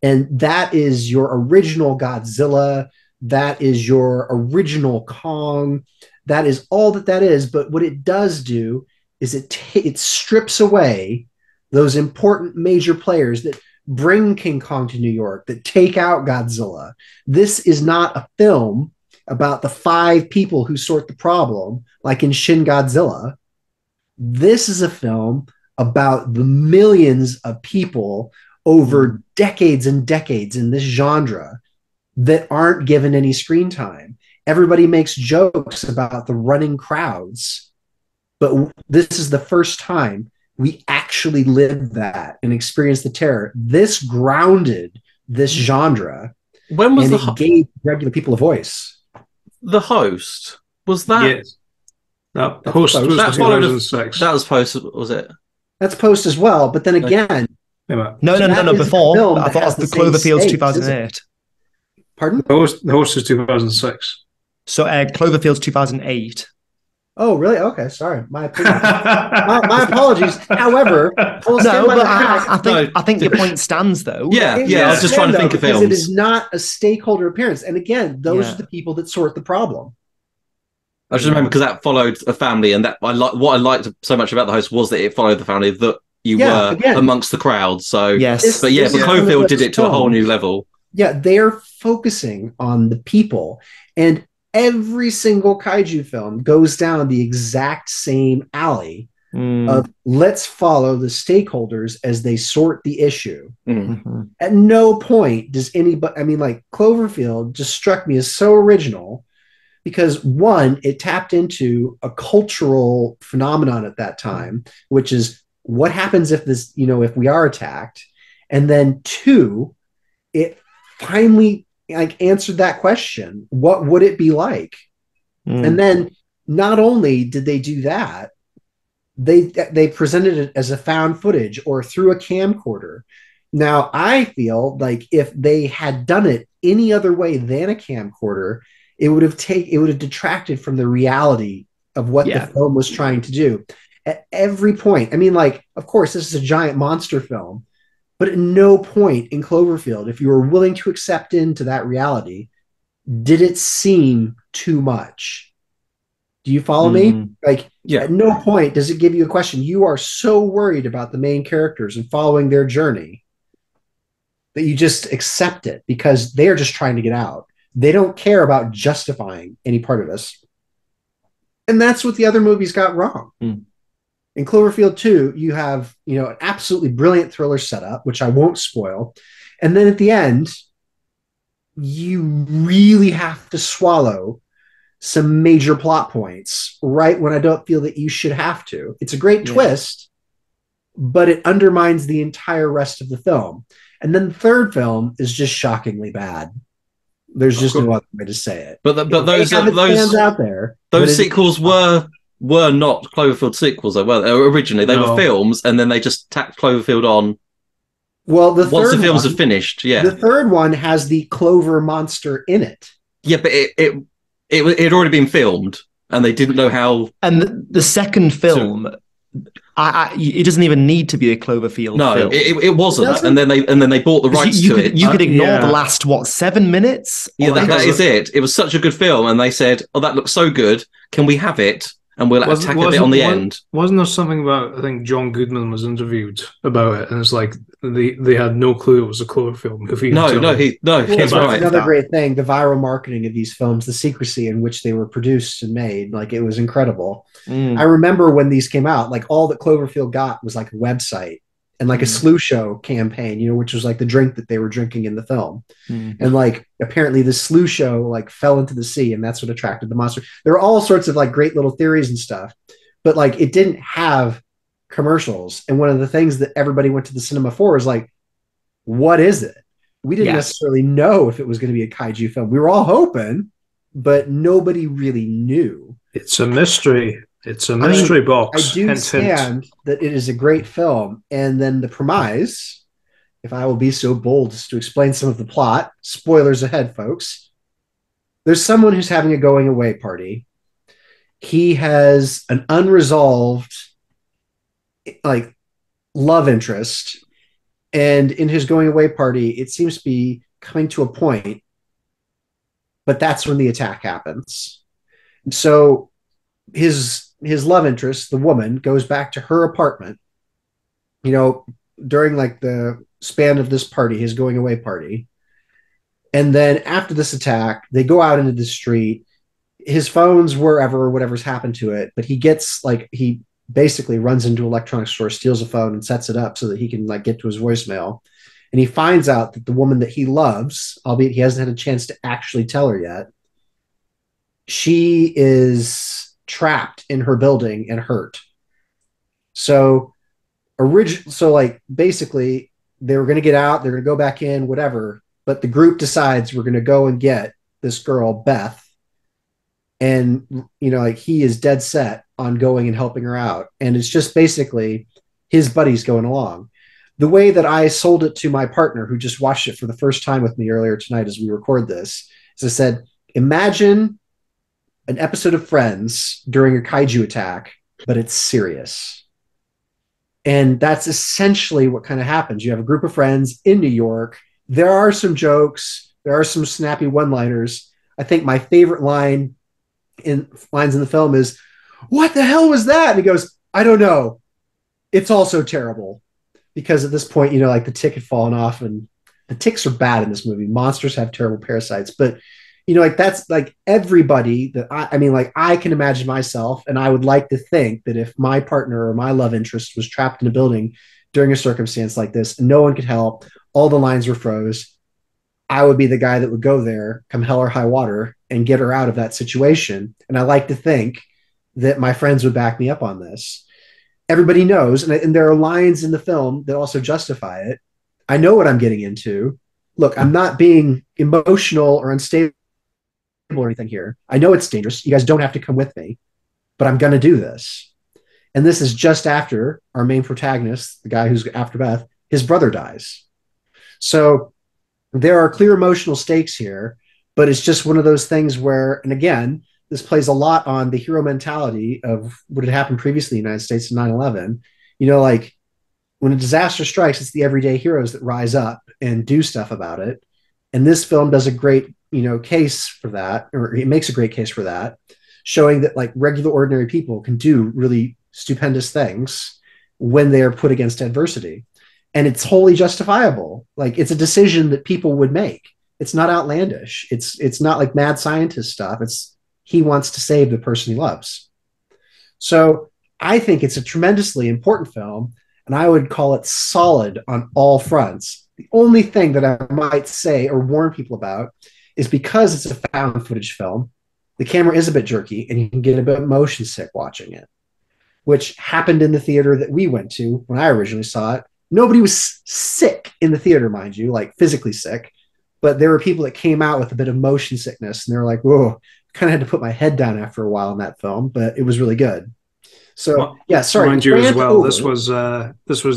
And that is your original Godzilla. That is your original Kong. That is all that is. But what it does do is it strips away those important major players that bring King Kong to New York, that take out Godzilla. This is not a film about the 5 people who sort the problem, like in Shin Godzilla. This is a film about the millions of people over decades and decades in this genre that aren't given any screen time. Everybody makes jokes about the running crowds, but this is the first time we actually lived that and experienced the terror. This grounded this genre. When was it gave regular people a voice. The Host? Was that? Yes. The Host was 2006. That was post, was it? That's post as well, but then again... No, before. I thought the Cloverfield's 2008. Pardon? The Host is 2006. So Cloverfield's 2008. Oh, really? Okay, sorry. My opinion. my apologies. However, I think your point stands, though. Yeah. I was just trying to think of films. It is not a stakeholder appearance. And again, those are the people that sort the problem. I just remember because that followed a family, and that what I liked so much about The Host was that it followed the family that you were amongst the crowd. So yes, but Cloverfield did it to a whole new level. Yeah, they're focusing on the people, and every single kaiju film goes down the exact same alley of let's follow the stakeholders as they sort the issue. At no point does anybody, I mean, like Cloverfield just struck me as so original because one, it tapped into a cultural phenomenon at that time, which is what happens if this, if we are attacked? And then two, it finally answered that question. What would it be like? And then not only did they do that, they presented it as a found footage or through a camcorder. Now, I feel like if they had done it any other way than a camcorder, it would have detracted from the reality of what the film was trying to do. At every point, I mean, like, of course, this is a giant monster film, but at no point in Cloverfield, if you were willing to accept into that reality, did it seem too much. Do you follow me? Like, at no point does it give you a question. You are so worried about the main characters and following their journey that you just accept it because they're just trying to get out. They don't care about justifying any part of this. And that's what the other movies got wrong. In Cloverfield 2, you have, an absolutely brilliant thriller setup, which I won't spoil. And then at the end, you really have to swallow some major plot points right when I don't feel that you should have to. It's a great twist, but it undermines the entire rest of the film. And then the third film is just shockingly bad. There's just no other way to say it. But those out there. Those sequels were not Cloverfield sequels, though, were they? Originally, they were films, and then they just tacked Cloverfield on. Well, once the films are finished, the third one has the Clover monster in it. Yeah, but it had already been filmed, and they didn't know how. And the second film, it doesn't even need to be a Cloverfield film. No, it wasn't. And then they bought the rights to it. You could ignore the last 7 minutes. Yeah, that is it. It was such a good film, and they said, "Oh, that looks so good. Can we have it?" And we'll attack a bit on the end. Wasn't there something about, I think John Goodman was interviewed about it, and it's like they had no clue it was a Cloverfield movie. No, he's right. Another great thing, the viral marketing of these films, the secrecy in which they were produced and made, like, it was incredible. I remember when these came out, like, all that Cloverfield got was like a website and like a Slew Show campaign, which was like the drink that they were drinking in the film. And like, apparently the Slew Show like fell into the sea, and that's what attracted the monster. There are all sorts of like great little theories and stuff, but like it didn't have commercials. And one of the things that everybody went to the cinema for is like, what is it? We didn't necessarily know if it was going to be a kaiju film. We were all hoping, but nobody really knew. It's a mystery. It's a mystery box. I do understand that it is a great film. And then the premise, if I will be so bold as to explain some of the plot, spoilers ahead, folks. There's someone who's having a going away party. He has an unresolved, like, love interest And in his going away party, it seems to be coming to a point, but that's when the attack happens. And so his love interest, the woman, goes back to her apartment, during like the span of this party, his going away party. And then after this attack, they go out into the street. His phone's wherever, whatever's happened to it, but he basically runs into an electronics store, steals a phone, and sets it up so that he can like get to his voicemail. And he finds out that the woman that he loves, albeit he hasn't had a chance to actually tell her yet, she is trapped in her building and hurt. So basically they were going to get out, they're going to go back in, whatever. But the group decides we're going to go and get this girl, Beth. And, he is dead set on going and helping her out. And it's just basically his buddies going along. The way that I sold it to my partner, who just watched it for the first time with me earlier tonight as we record this, is I said, imagine an episode of Friends during a kaiju attack, but it's serious. And that's essentially what kind of happens. You have a group of friends in New York. There are some jokes. There are some snappy one-liners. I think my favorite lines in the film is, "What the hell was that?" And he goes, "I don't know. It's also terrible." Because at this point, the tick had fallen off, and the ticks are bad in this movie. Monsters have terrible parasites, but that's like everybody that I can imagine myself, and I would like to think that if my partner or my love interest was trapped in a building during a circumstance like this, and no one could help, all the lines were froze, I would be the guy that would go there, come hell or high water, and get her out of that situation. And I like to think that my friends would back me up on this. Everybody knows, and there are lines in the film that also justify it. I know what I'm getting into. Look, I'm not being emotional or unstable or anything here. I know it's dangerous. You guys don't have to come with me, but I'm going to do this. And this is just after our main protagonist, the guy who's after Beth, his brother dies. So there are clear emotional stakes here, but it's just one of those things where, and again, this plays a lot on the hero mentality of what had happened previously in the United States in 9/11. Like when a disaster strikes, it's the everyday heroes that rise up and do stuff about it. And this film does a great, case for that, or it makes a great case for that, showing that like regular, ordinary people can do really stupendous things when they are put against adversity. And it's wholly justifiable. Like it's a decision that people would make. It's not outlandish. It's not like mad scientist stuff. He wants to save the person he loves. So I think it's a tremendously important film, and I would call it solid on all fronts. The only thing that I might say or warn people about is because it's a found footage film, the camera is a bit jerky and you can get a bit motion sick watching it, which happened in the theater that we went to when I originally saw it. Nobody was sick in the theater, mind you, like physically sick, but there were people that came out with a bit of motion sickness, and they were like, whoa, kind of had to put my head down after a while in that film, but it was really good. So sorry. Mind you as well, this was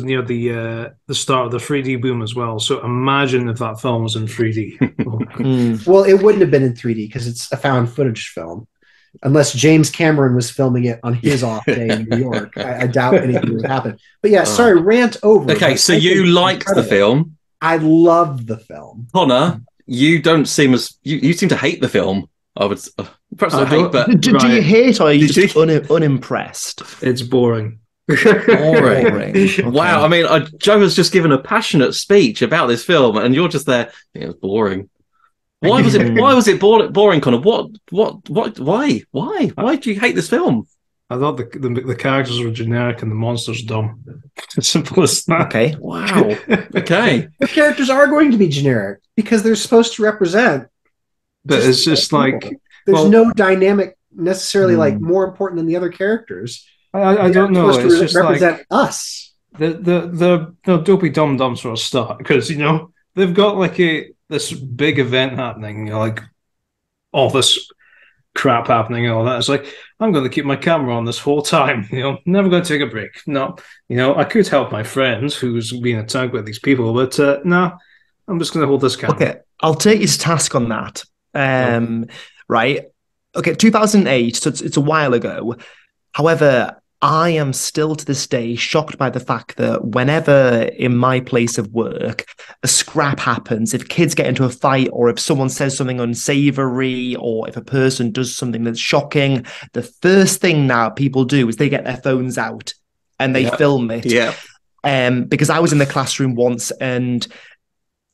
near the start of the 3D boom as well. So imagine if that film was in 3D. Well, it wouldn't have been in 3D because it's a found footage film. Unless James Cameron was filming it on his off day in New York. I doubt anything would happen. But yeah, sorry, rant over. Okay, so you liked the film. I loved the film. Connor, you don't seem as... You seem to hate the film. I would... perhaps not hate, but... Do you hate, or are you just unimpressed? It's boring. Boring. Okay. Wow, I mean, Joe has just given a passionate speech about this film, and you're just there... It was boring. Why was it boring, Connor? Why do you hate this film? I thought the characters were generic and the monsters dumb. As simple as that. Okay. Wow. Okay. The characters are going to be generic because they're supposed to represent. But it's just like there's no dynamic necessarily like more important than the other characters. I don't know. It's just represent like us. The dopey dum dum sort of stuff because they've got like this big event happening, like all this crap happening and all that. It's like, I'm going to keep my camera on this whole time, never going to take a break. No, I could help my friend who's being attacked by these people, but no, I'm just going to hold this camera. Okay, I'll take you to task on that. Right. Okay, 2008, so it's a while ago. However, I am still to this day shocked by the fact that whenever in my place of work a scrap happens, if kids get into a fight or if someone says something unsavory or if a person does something that's shocking, the first thing now people do is they get their phones out and they film it. Yeah. Because I was in the classroom once and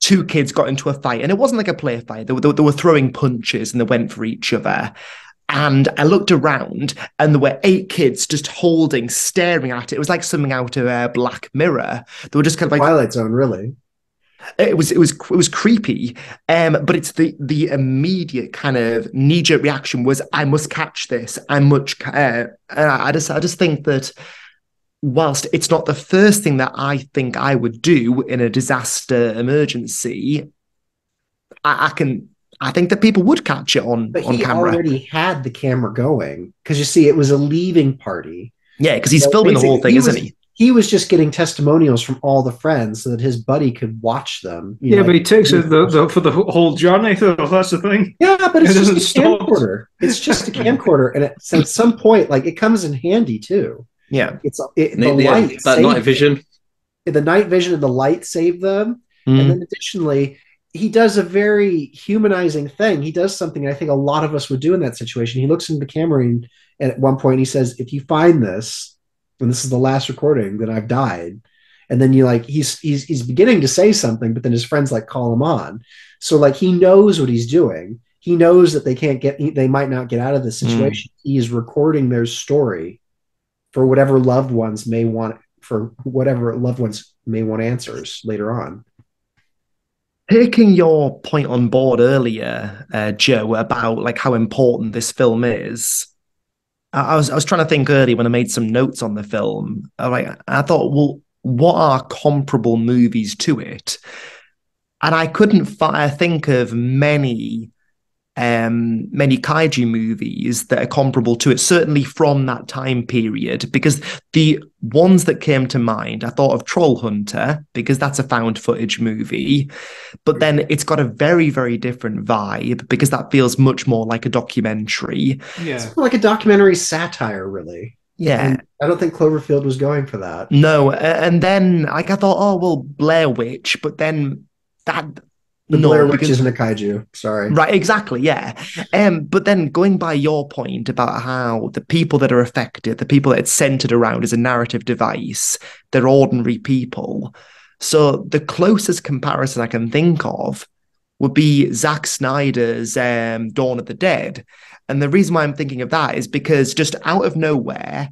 two kids got into a fight and it wasn't like a play fight. They were throwing punches and they went for each other. And I looked around and there were 8 kids just staring at it. It was like something out of Black Mirror. They were just kind of like Twilight Zone, really. It was creepy. But it's the immediate kind of knee-jerk reaction was, I must catch this. I just think that whilst it's not the first thing that I think I would do in a disaster emergency, I think that people would catch it on camera. But he already had the camera going because you see, it was a leaving party. Yeah, because he's filming the whole thing, isn't he? He was just getting testimonials from all the friends so that his buddy could watch them. Yeah, but he takes it for the whole journey. So that's the thing. Yeah, but it's just a camcorder. It's just a camcorder, and at some point, like, it comes in handy too. Yeah, that night vision. The night vision and the light save them, and then additionally, he does a very humanizing thing. He does something I think a lot of us would do in that situation. He looks into the camera and at one point he says, if you find this, and this is the last recording, then I've died. And then he's beginning to say something, but then his friends like call him on. So like, he knows what he's doing. He knows that they might not get out of this situation. He is recording their story for whatever loved ones may want answers later on. Taking your point on board earlier, Joe, about like how important this film is, I was trying to think earlier when I made some notes on the film. I thought, well, what are comparable movies to it? And I couldn't think of many kaiju movies that are comparable to it, certainly from that time period, because the ones that came to mind, I thought of Troll Hunter, because that's a found footage movie, but then it's got a very, very different vibe because that feels much more like a documentary. Yeah, it's like a documentary satire, really. Yeah, and I don't think Cloverfield was going for that. No, and then I thought, oh well, Blair Witch, but then that. Blair Witch isn't a kaiju. Sorry. Right, exactly, yeah. But then going by your point about how the people that are affected, the people that it's centered around as a narrative device, they're ordinary people. So the closest comparison I can think of would be Zack Snyder's Dawn of the Dead. And the reason why I'm thinking of that is because just out of nowhere,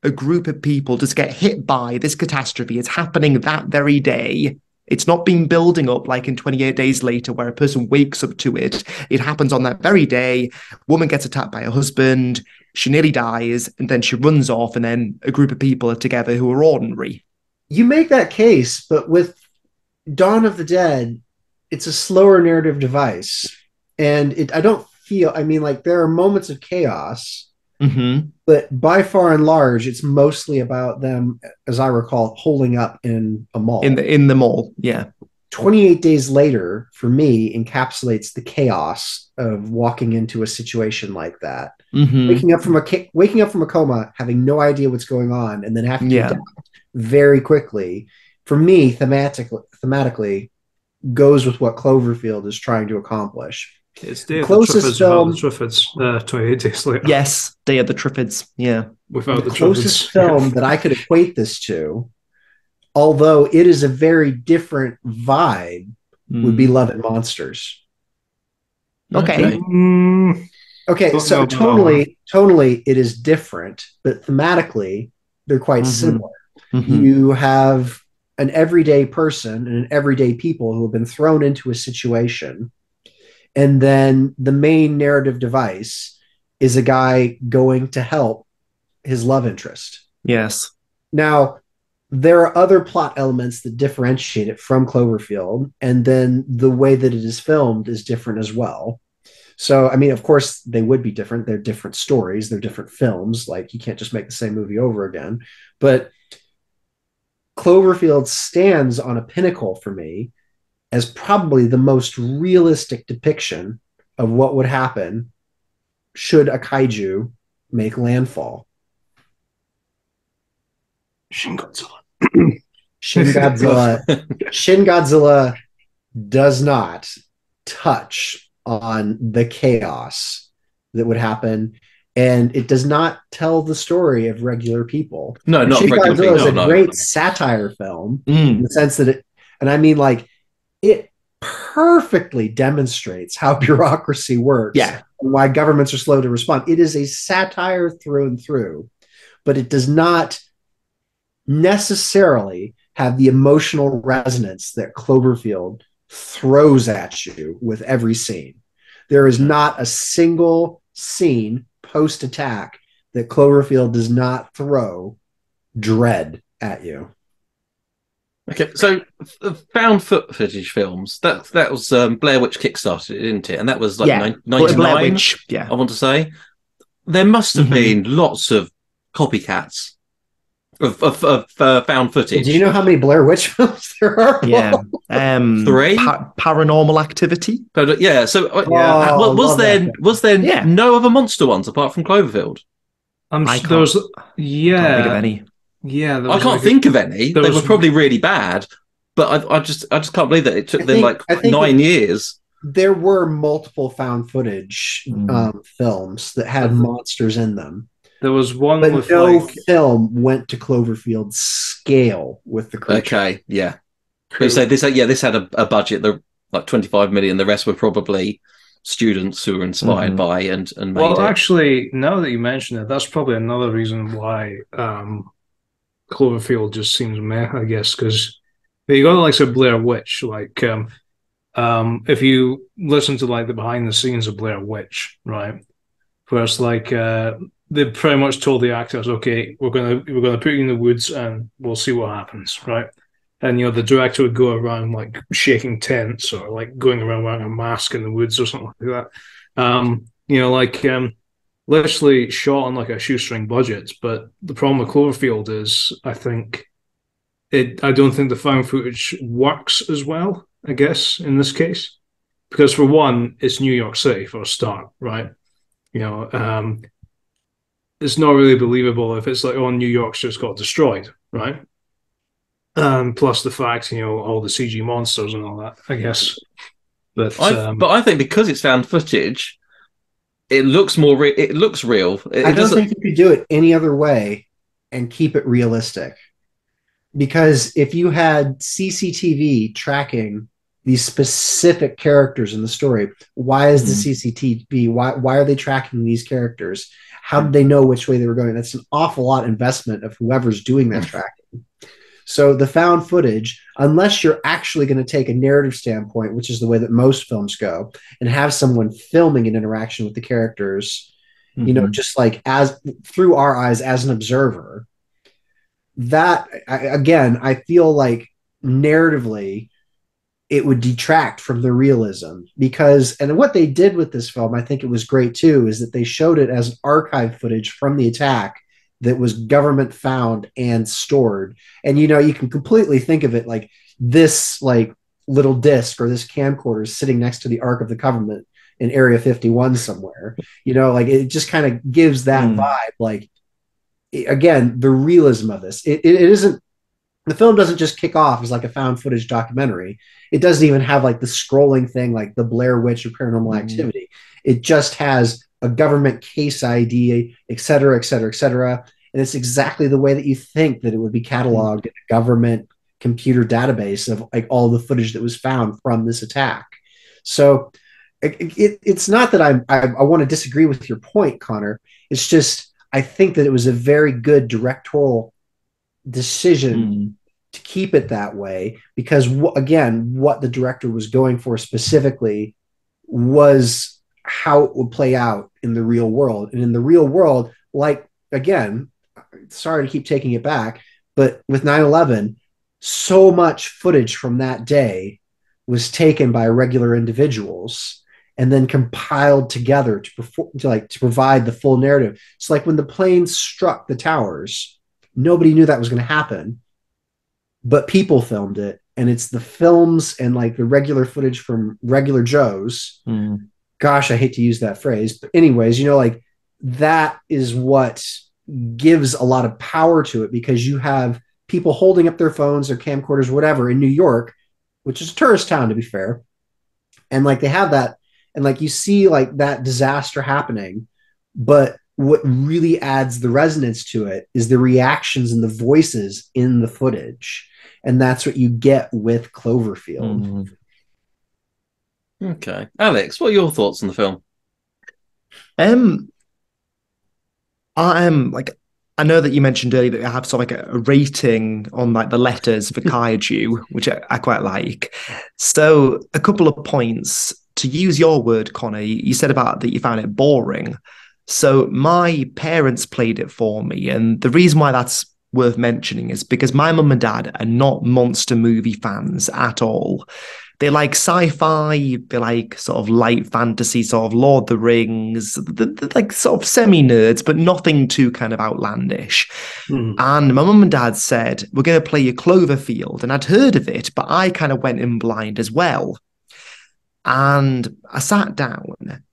a group of people just get hit by this catastrophe. It's happening that very day. It's not been building up like in 28 Days Later where a person wakes up to it. It happens on that very day. Woman gets attacked by her husband. She nearly dies. And then she runs off. And then a group of people are together who are ordinary. You make that case, but with Dawn of the Dead, it's a slower narrative device. And there are moments of chaos. Mm-hmm. But by far and large, it's mostly about them, as I recall, holding up in a mall. In the mall, yeah. 28 Days Later, for me, encapsulates the chaos of walking into a situation like that. Mm-hmm. Waking up from a coma, having no idea what's going on, and then having to adapt very quickly. For me, thematically, goes with what Cloverfield is trying to accomplish. It's Day of the Triffids, 28 Days Later. Yes, Day of the Triffids, yeah. Without the closest film that I could equate this to, although it is a very different vibe, would be Love and Monsters. Okay. Okay, so tonally it is different, but thematically they're quite similar. Mm-hmm. You have an everyday person and an everyday people who have been thrown into a situation. And then the main narrative device is a guy going to help his love interest. Yes. Now, there are other plot elements that differentiate it from Cloverfield, and then the way that it is filmed is different as well. So, I mean, of course, they would be different. They're different stories. They're different films. Like, you can't just make the same movie over again. But Cloverfield stands on a pinnacle for me as probably the most realistic depiction of what would happen should a kaiju make landfall. Shin Godzilla. Shin Godzilla does not touch on the chaos that would happen, and it does not tell the story of regular people. No, not Shin regular Godzilla people. is a great satire film in the sense that it perfectly demonstrates how bureaucracy works. Yeah. And why governments are slow to respond. It is a satire through and through, but it does not necessarily have the emotional resonance that Cloverfield throws at you with every scene. There is not a single scene post-attack that Cloverfield does not throw dread at you. Okay, so found footage films, that was Blair Witch kickstarted, didn't it? And that was like 99, Blair Witch, yeah. I want to say. There must have been lots of copycats of found footage. Do you know how many Blair Witch films there are? Yeah. 3? Paranormal Activity. But, yeah, so was there no other monster ones apart from Cloverfield? I can't think of any. Yeah, I can't think of any. They were probably really bad, but I just can't believe that it took them 9 years. There were multiple found footage films that had monsters in them. There was one, but with no film went to Cloverfield's scale with the creature. Okay, yeah. So this had a budget like 25 million. The rest were probably students who were inspired by and made it. Well, actually, now that you mention it, that's probably another reason why Cloverfield just seems meh, I guess, because you got like Blair Witch, like if you listen to like the behind the scenes of Blair Witch, right, where it's like they pretty much told the actors, okay, we're gonna put you in the woods and we'll see what happens, right? And the director would go around like shaking tents or like going around wearing a mask in the woods or something like that. Literally shot on like a shoestring budget. But the problem with Cloverfield is, I don't think the found footage works as well, I guess, in this case. Because for one, it's New York City for a start, right? It's not really believable if it's like, oh, New York's just got destroyed, right? Plus the fact, all the CG monsters and all that, I guess. But I think because it's found footage, it looks more. It looks real. I don't think you could do it any other way and keep it realistic. Because if you had CCTV tracking these specific characters in the story, why is the CCTV? Why are they tracking these characters? How did they know which way they were going? That's an awful lot investment of whoever's doing that tracking. So the found footage, unless you're actually going to take a narrative standpoint, which is the way that most films go, and have someone filming an interaction with the characters, just like as through our eyes as an observer, that I feel like narratively it would detract from the realism and what they did with this film, I think it was great too, is that they showed it as archive footage from the attack that was government found and stored. And, you can completely think of it like this, like little disc or this camcorder is sitting next to the Ark of the Covenant in Area 51 somewhere, like it just kind of gives that vibe. Like, again, the realism of this, it isn't, the film doesn't just kick off as like a found footage documentary. It doesn't even have like the scrolling thing, like the Blair Witch or Paranormal Activity. It just has a government case ID, et cetera, et cetera, et cetera. And it's exactly the way that you think that it would be cataloged in a government computer database of like all the footage that was found from this attack. So it's not that I want to disagree with your point, Connor. It's just, I think that it was a very good directorial decision to keep it that way, because again, what the director was going for specifically was how it would play out in the real world. And in the real world, like, again, sorry to keep taking it back, but with 9/11, so much footage from that day was taken by regular individuals and then compiled together to provide the full narrative. It's like when the plane struck the towers, nobody knew that was going to happen, but people filmed it. And it's the films and like the regular footage from regular Joes. Gosh, I hate to use that phrase, but anyways, like that is what gives a lot of power to it, because you have people holding up their phones or camcorders, whatever, in New York, which is a tourist town, to be fair. And like they have that, and like you see like that disaster happening, but what really adds the resonance to it is the reactions and the voices in the footage. And that's what you get with Cloverfield. Okay. Alex, what are your thoughts on the film? I know that you mentioned earlier that I have sort of like a rating on like the letters for kaiju, which I quite like. So a couple of points. To use your word, Connor, you said about that you found it boring. So my parents played it for me, and the reason why that's worth mentioning is because my mum and dad are not monster movie fans at all. They like sci-fi, they like sort of light fantasy, sort of Lord of the Rings, they're like sort of semi-nerds, but nothing too kind of outlandish. And my mum and dad said, we're going to play a Cloverfield. And I'd heard of it, but I kind of went in blind as well. And I sat down,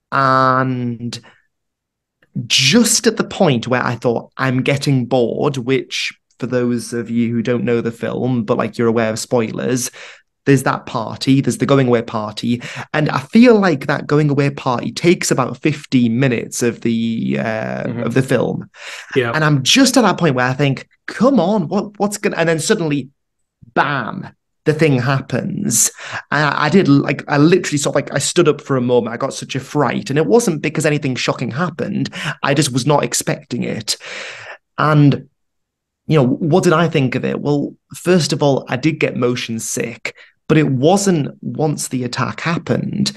and just at the point where I thought I'm getting bored, which for those of you who don't know the film, but like you're aware of spoilers, there's that party, there's the going away party. And I feel like that going away party takes about 15 minutes of the film. Yeah. And I'm just at that point where I think, come on, what's gonna, and then suddenly, bam, the thing happens. I literally sort of like, I stood up for a moment. I got such a fright, and it wasn't because anything shocking happened. I just was not expecting it. And, you know, what did I think of it? Well, first of all, I did get motion sick, but it wasn't once the attack happened.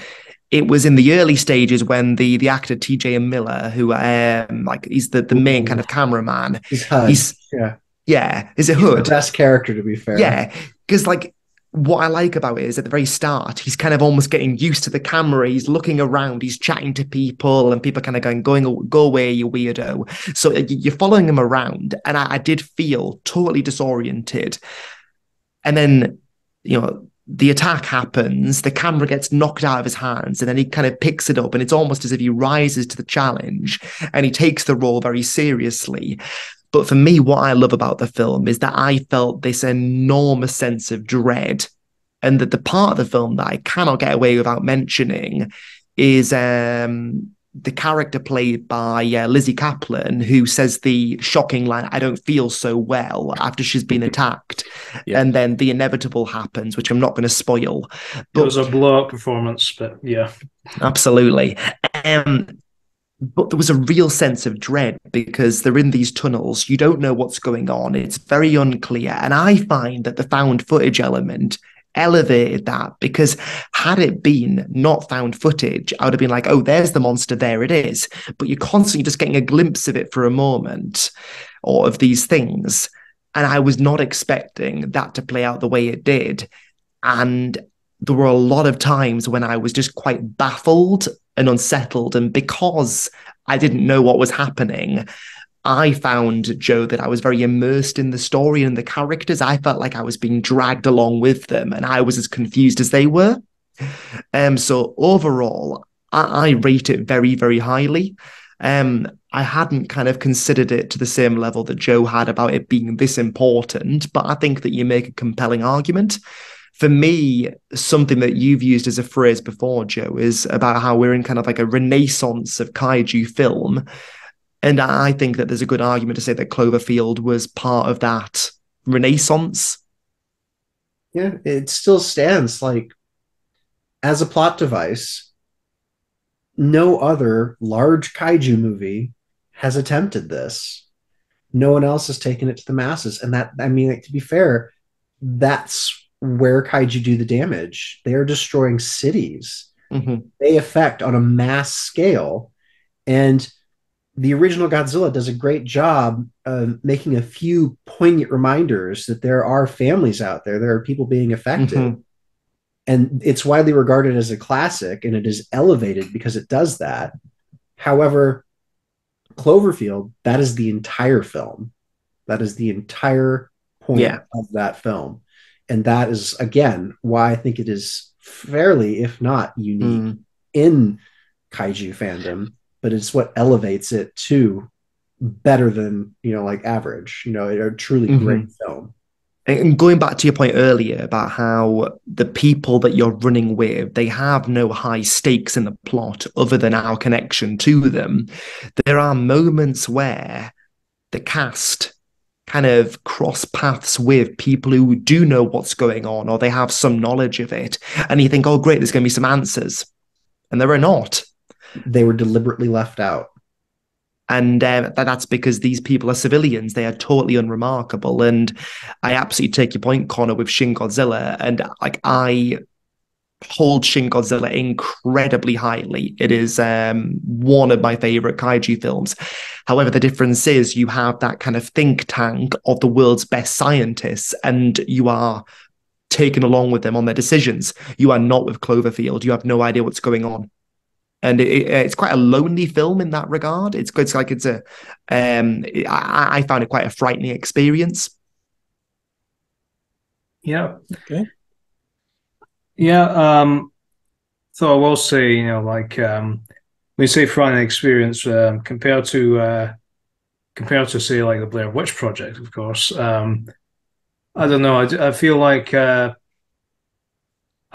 It was in the early stages when the actor TJ Miller, who like he's the main kind of cameraman. He's HUD. Yeah, is it Hood? The best character, to be fair. Yeah, because like what I like about it is at the very start, he's kind of almost getting used to the camera. He's looking around, he's chatting to people, and people kind of going, go away, you weirdo. So you're following him around, and I did feel totally disoriented. And then, you know, the attack happens, the camera gets knocked out of his hands, and then he kind of picks it up, and it's almost as if he rises to the challenge, and he takes the role very seriously. But for me, what I love about the film is that I felt this enormous sense of dread. And that the part of the film that I cannot get away without mentioning is the character played by Lizzie Kaplan, who says the shocking line, I don't feel so well, after she's been attacked. Yeah. And then the inevitable happens, which I'm not going to spoil. But it was a blowout performance, but yeah. Absolutely. But there was a real sense of dread because they're in these tunnels. You don't know what's going on. It's very unclear. And I find that the found footage element elevated that, because had it been not found footage, I would have been like, oh, there's the monster, there it is. But you're constantly just getting a glimpse of it for a moment, or of these things. And I was not expecting that to play out the way it did. And there were a lot of times when I was just quite baffled and unsettled. And because I didn't know what was happening, I found, Joe, that I was very immersed in the story and the characters. I felt like I was being dragged along with them, and I was as confused as they were. So overall, I rate it very, very highly. I hadn't kind of considered it to the same level that Joe had about it being this important, but I think that you make a compelling argument. For me, something that you've used as a phrase before, Joe, is about how we're in kind of like a renaissance of kaiju film. And I think that there's a good argument to say that Cloverfield was part of that renaissance. Yeah, it still stands. Like, as a plot device, no other large kaiju movie has attempted this. No one else has taken it to the masses. And that, I mean, like, to be fair, that's where kaiju do the damage. They are destroying cities. Mm-hmm. They affect on a mass scale. And the original Godzilla does a great job of making a few poignant reminders that there are families out there. There are people being affected. Mm-hmm. And it's widely regarded as a classic, and it is elevated because it does that. However, Cloverfield, that is the entire film. That is the entire point of that film. And that is, again, why I think it is fairly, if not unique, in kaiju fandom, but it's what elevates it to better than, like average, a truly great film. And going back to your point earlier about how the people that you're running with, they have no high stakes in the plot other than our connection to them. There are moments where the cast kind of cross paths with people who do know what's going on, or they have some knowledge of it. And you think, oh, great, there's going to be some answers. And there are not. They were deliberately left out. And that's because these people are civilians. They are totally unremarkable. And I absolutely take your point, Connor, with Shin Godzilla. And I hold Shin Godzilla incredibly highly. It is one of my favorite kaiju films. However, the difference is you have that kind of think tank of the world's best scientists, and you are taken along with them on their decisions. You are not with Cloverfield. You have no idea what's going on. And it's quite a lonely film in that regard. I found it quite a frightening experience. Yeah. Okay. Yeah. So I will say, when you say frightening experience, compared to say like the Blair Witch Project, of course. I don't know. I feel like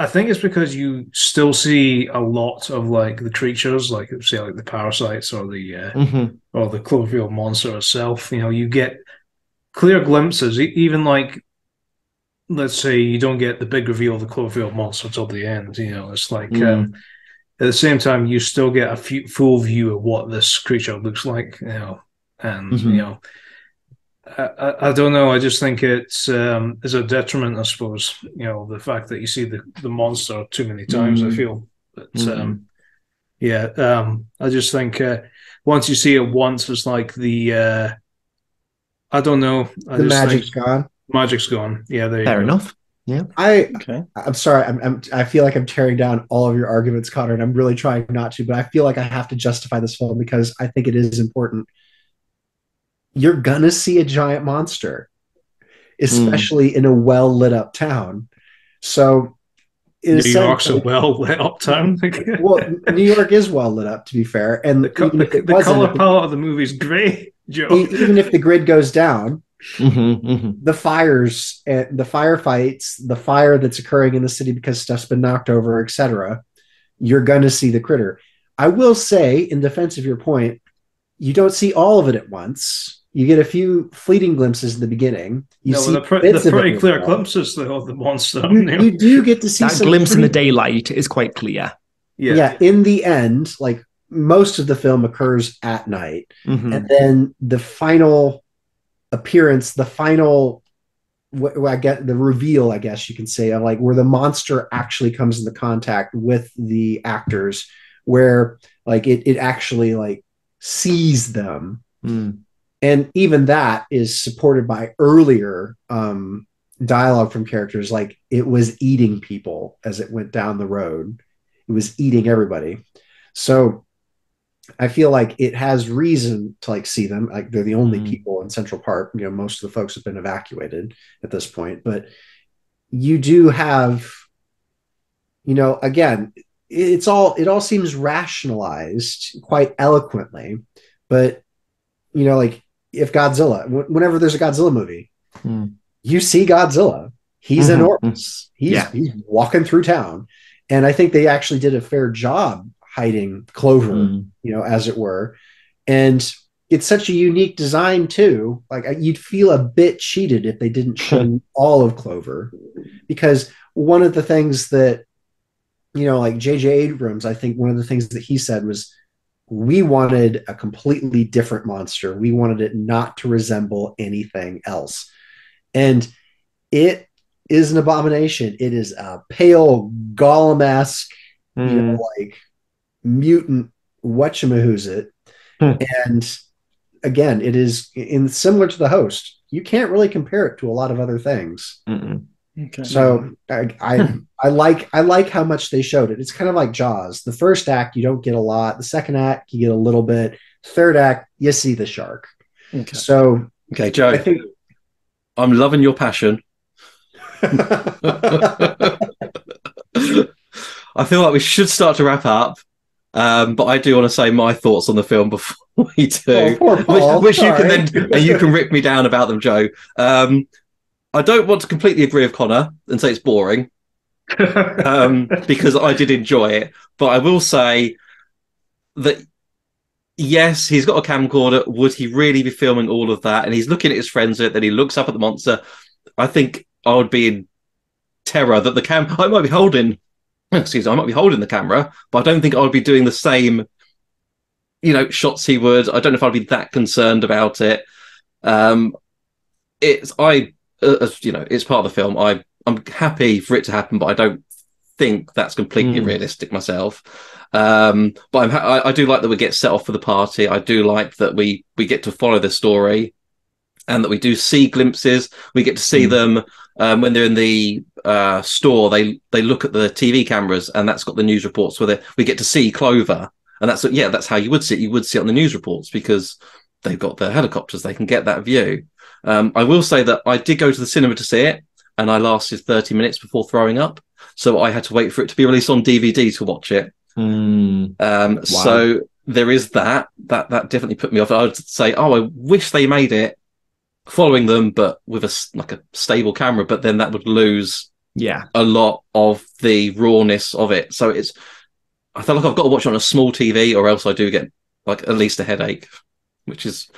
I think it's because you still see a lot of like the creatures, like say like the parasites or the Cloverfield monster itself. You get clear glimpses, even like, let's say you don't get the big reveal of the Cloverfield monster till the end. It's like at the same time you still get a full view of what this creature looks like. And I don't know. I just think it's a detriment, I suppose. The fact that you see the monster too many times. I feel, but I just think once you see it once, it's like I don't know. The magic's gone. Magic's gone. Yeah, there you go. Fair enough. Yeah. I'm sorry. I feel like I'm tearing down all of your arguments, Connor, and I'm really trying not to, but I feel like I have to justify this film because I think it is important. You're gonna see a giant monster, especially in a well lit up town. So New York's a well lit up town. Well, New York is well lit up, to be fair, and the color palette of the movie is great, Joe. Even if the grid goes down, the fires, the firefights, the fire that's occurring in the city because stuff's been knocked over, etc. You're gonna see the critter. I will say, in defense of your point, you don't see all of it at once. You get a few fleeting glimpses in the beginning. The pretty clear glimpses of the monster. You do get to see that glimpse in the daylight is quite clear. Yeah. In the end, like most of the film occurs at night, and then the final appearance, the final, I get the reveal, I guess you can say, of like where the monster actually comes into contact with the actors, where like it actually like sees them. And even that is supported by earlier dialogue from characters, like it was eating people as it went down the road. It was eating everybody. So I feel like it has reason to like see them. Like they're the only people in Central Park. Most of the folks have been evacuated at this point. But you do have, again, it all seems rationalized quite eloquently. But, like, if Godzilla, whenever there's a Godzilla movie, you see Godzilla. He's enormous. He's walking through town. And I think they actually did a fair job hiding Clover, as it were. And it's such a unique design too. Like you'd feel a bit cheated if they didn't show all of Clover, because one of the things that, like J.J. Abrams, I think one of the things that he said was, we wanted a completely different monster. We wanted it not to resemble anything else. And it is an abomination. It is a pale, Gollum-esque, like mutant whatchamahoosit. And again, it is similar to The Host. You can't really compare it to a lot of other things. Okay. So I like how much they showed it. It's kind of like Jaws. The first act you don't get a lot. The second act you get a little bit. Third act you see the shark. Okay. So Joe, I think I'm loving your passion. I feel like we should start to wrap up. But I do want to say my thoughts on the film before we do, Oh, poor Paul. which you can Sorry. then and you can rip me down about them, Joe. I don't want to completely agree with Connor and say it's boring, because I did enjoy it. But I will say that yes, he's got a camcorder. Would he really be filming all of that? And he's looking at his friends, then he looks up at the monster. I think I would be in terror that I might be holding. Excuse me, I might be holding the camera, but I don't think I would be doing the same, shots he would. I don't know if I'd be that concerned about it. It's it's part of the film. I'm happy for it to happen, but I don't think that's completely realistic myself. But I do like that we get set off for the party. I do like that we get to follow the story, and that we do see glimpses. We get to see them when they're in the store. They look at the TV cameras, and that's got the news reports where we get to see Clover, and that's how you would see it. You would see it on the news reports because they've got the helicopters. They can get that view. I will say that I did go to the cinema to see it, and I lasted 30 minutes before throwing up. So I had to wait for it to be released on DVD to watch it. Wow. So there is that definitely put me off. I would say, I wish they made it following them, but with a stable camera, but then that would lose a lot of the rawness of it. So I feel like I've got to watch it on a small TV, or else I do get at least a headache, which is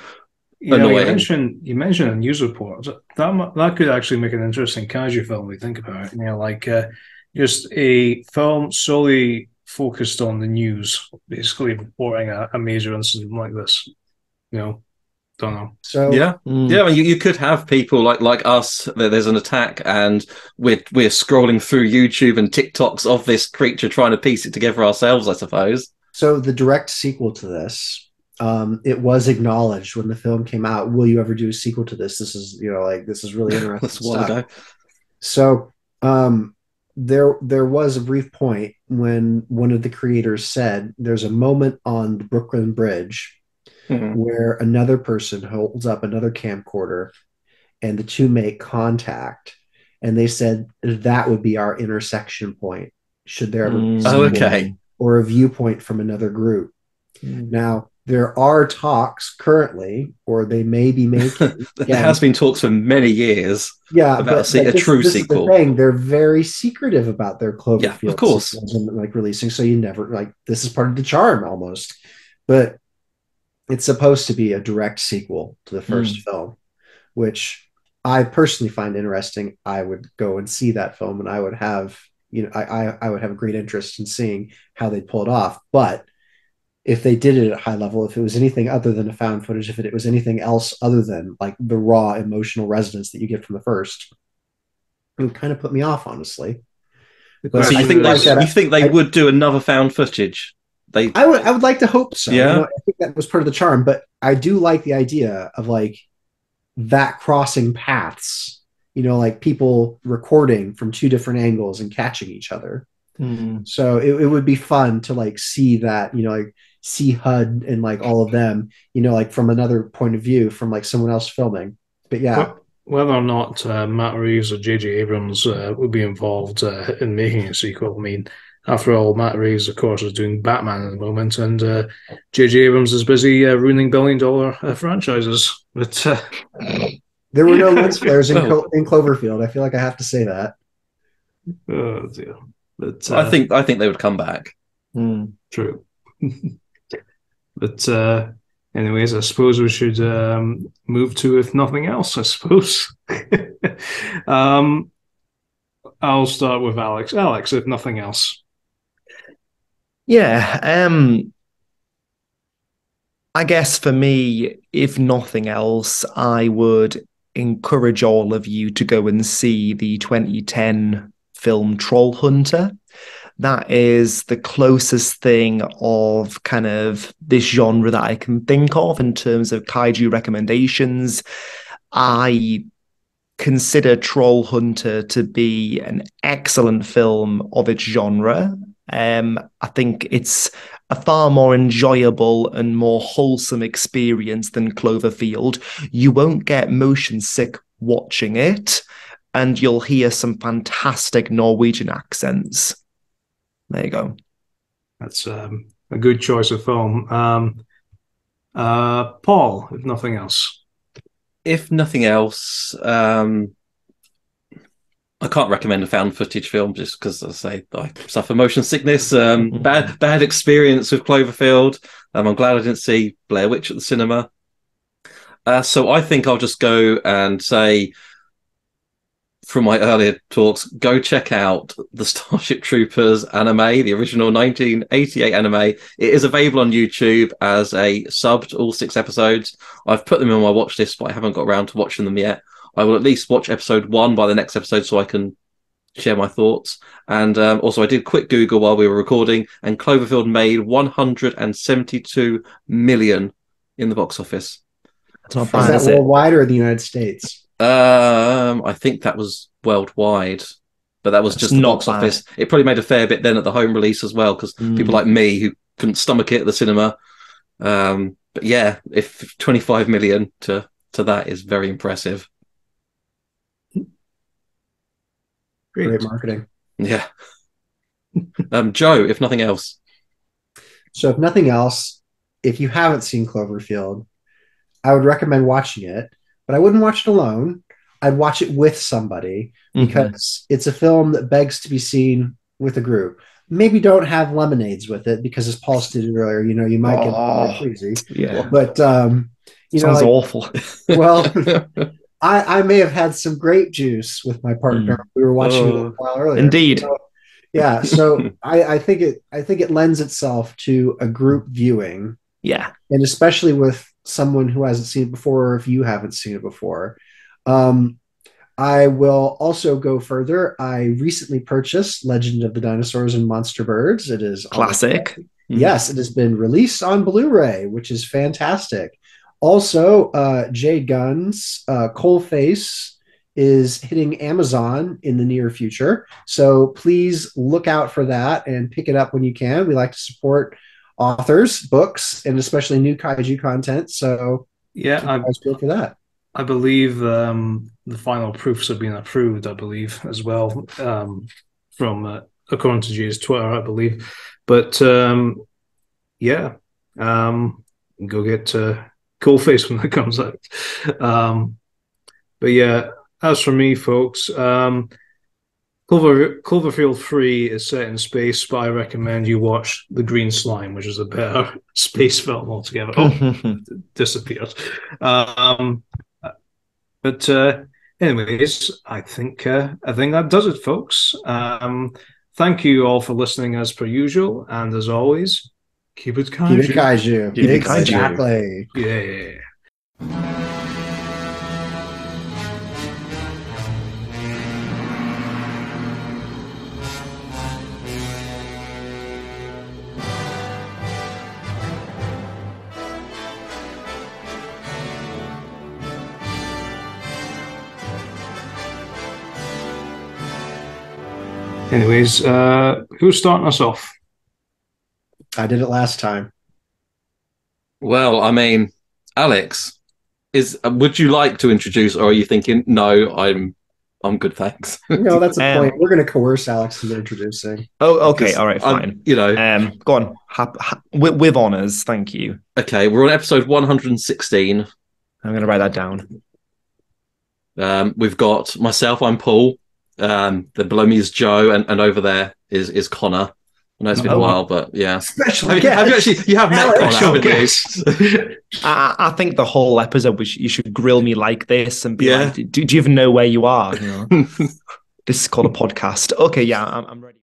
annoying. You mentioned a news report. That could actually make an interesting kaiju film when you think about it. Just a film solely focused on the news, basically reporting a major incident like this. Don't know. So yeah. I mean, you could have people like us. There's an attack, and we're scrolling through YouTube and TikToks of this creature, trying to piece it together ourselves, I suppose. So the direct sequel to this, it was acknowledged when the film came out. Will you ever do a sequel to this? This is this is really interesting. That's a while ago. So there was a brief point when one of the creators said there's a moment on the Brooklyn Bridge where another person holds up another camcorder and the two make contact, and they said that would be our intersection point should there ever be a sequel or a viewpoint from another group. Now there are talks currently, or they may be making. There has been talks for many years. About a true sequel. They're very secretive about their Cloverfield. Of course, and releasing, so you never this is part of the charm almost. But it's supposed to be a direct sequel to the first film, which I personally find interesting. I would go and see that film, and I would have I would have a great interest in seeing how they pull it off. But if they did it at high level, if it was anything other than a found footage, if it was anything else other than the raw emotional resonance that you get from the first, it would kind of put me off, honestly. But so you think they would do another found footage? I would like to hope so. Yeah. I think that was part of the charm, but I do like the idea of that crossing paths, people recording from two different angles and catching each other. So it would be fun to see that, see HUD and all of them, from another point of view, from someone else filming. But yeah. Whether or not Matt Reeves or J.J. Abrams would be involved in making a sequel, I mean, after all, Matt Reeves, of course, is doing Batman at the moment, and J.J. Abrams is busy ruining billion-dollar franchises. But there were no lens flares in Cloverfield. I feel like I have to say that. Oh dear. But I think they would come back. True. But anyways, I suppose we should move to If Nothing Else, I suppose. I'll start with Alex. Alex, If Nothing Else. Yeah. I guess for me, if nothing else, I would encourage all of you to go and see the 2010 film Troll Hunter. That is the closest thing of kind of this genre that I can think of in terms of kaiju recommendations. I consider Troll Hunter to be an excellent film of its genre. I think it's a far more enjoyable and more wholesome experience than Cloverfield. You won't get motion sick watching it, and you'll hear some fantastic Norwegian accents. There you go. That's a good choice of film. Paul, if nothing else. If nothing else, I can't recommend a found footage film just because, as I say, I suffer motion sickness. Bad experience with Cloverfield. I'm glad I didn't see Blair Witch at the cinema. So I think I'll just go and say, from my earlier talks, go check out the Starship Troopers anime, the original 1988 anime. It is available on YouTube as a subbed, all 6 episodes. I've put them on my watch list, but I haven't got around to watching them yet. I will at least watch episode 1 by the next episode so I can share my thoughts. And also, I did quick Google while we were recording, and Cloverfield made 172 million in the box office. That's not bad, is that worldwide or the United States? I think that was worldwide, but that was just the box office. It probably made a fair bit then at the home release as well, because people like me who couldn't stomach it at the cinema. But yeah, if 25 million to that is very impressive. Great marketing. Yeah. Joe, if nothing else. So if nothing else, if you haven't seen Cloverfield, I would recommend watching it, but I wouldn't watch it alone. I'd watch it with somebody because it's a film that begs to be seen with a group. Maybe don't have lemonades with it because, as Paul stated earlier, you might get crazy. Yeah. But, sounds awful. Well, I may have had some grape juice with my partner. We were watching it a while earlier. Indeed. Yeah. So I think it lends itself to a group viewing. Yeah. And especially with someone who hasn't seen it before, or if you haven't seen it before. I will also go further. I recently purchased Legend of the Dinosaurs and Monster Birds. It is classic. Yes, it has been released on Blu-ray, which is fantastic. Also, Jade Gunn's Coalface is hitting Amazon in the near future. So please look out for that and pick it up when you can. We like to support authors, books, and especially new kaiju content. So yeah, I was good for that. I believe the final proofs have been approved, I believe, as well, from according to Jay's Twitter, I believe. But yeah, go get Coalface when it comes out. But yeah, as for me, folks, Cloverfield 3 is set in space, but I recommend you watch The Green Slime, which is a better space film altogether. Oh, disappeared. But anyways, I think that does it, folks. Thank you all for listening as per usual, and as always, keep it kaiju. Keep it kaiju. Keep it kaiju. Exactly. Yeah. Anyways, who's starting us off? I did it last time. Well, I mean, Alex, would you like to introduce, or are you thinking, no, I'm good, thanks? No, that's a point. We're going to coerce Alex into introducing. Oh, okay, all right, fine. Go on, with honors, thank you. Okay, we're on episode 116. I'm going to write that down. We've got myself. I'm Paul. The below me is Joe, and over there is Connor. I know it's been a while, but yeah. Special you have met Connor, haven't you? I think the whole episode, you should grill me like this and be like, do you even know where you are? This is called a podcast. Okay, yeah, I'm ready.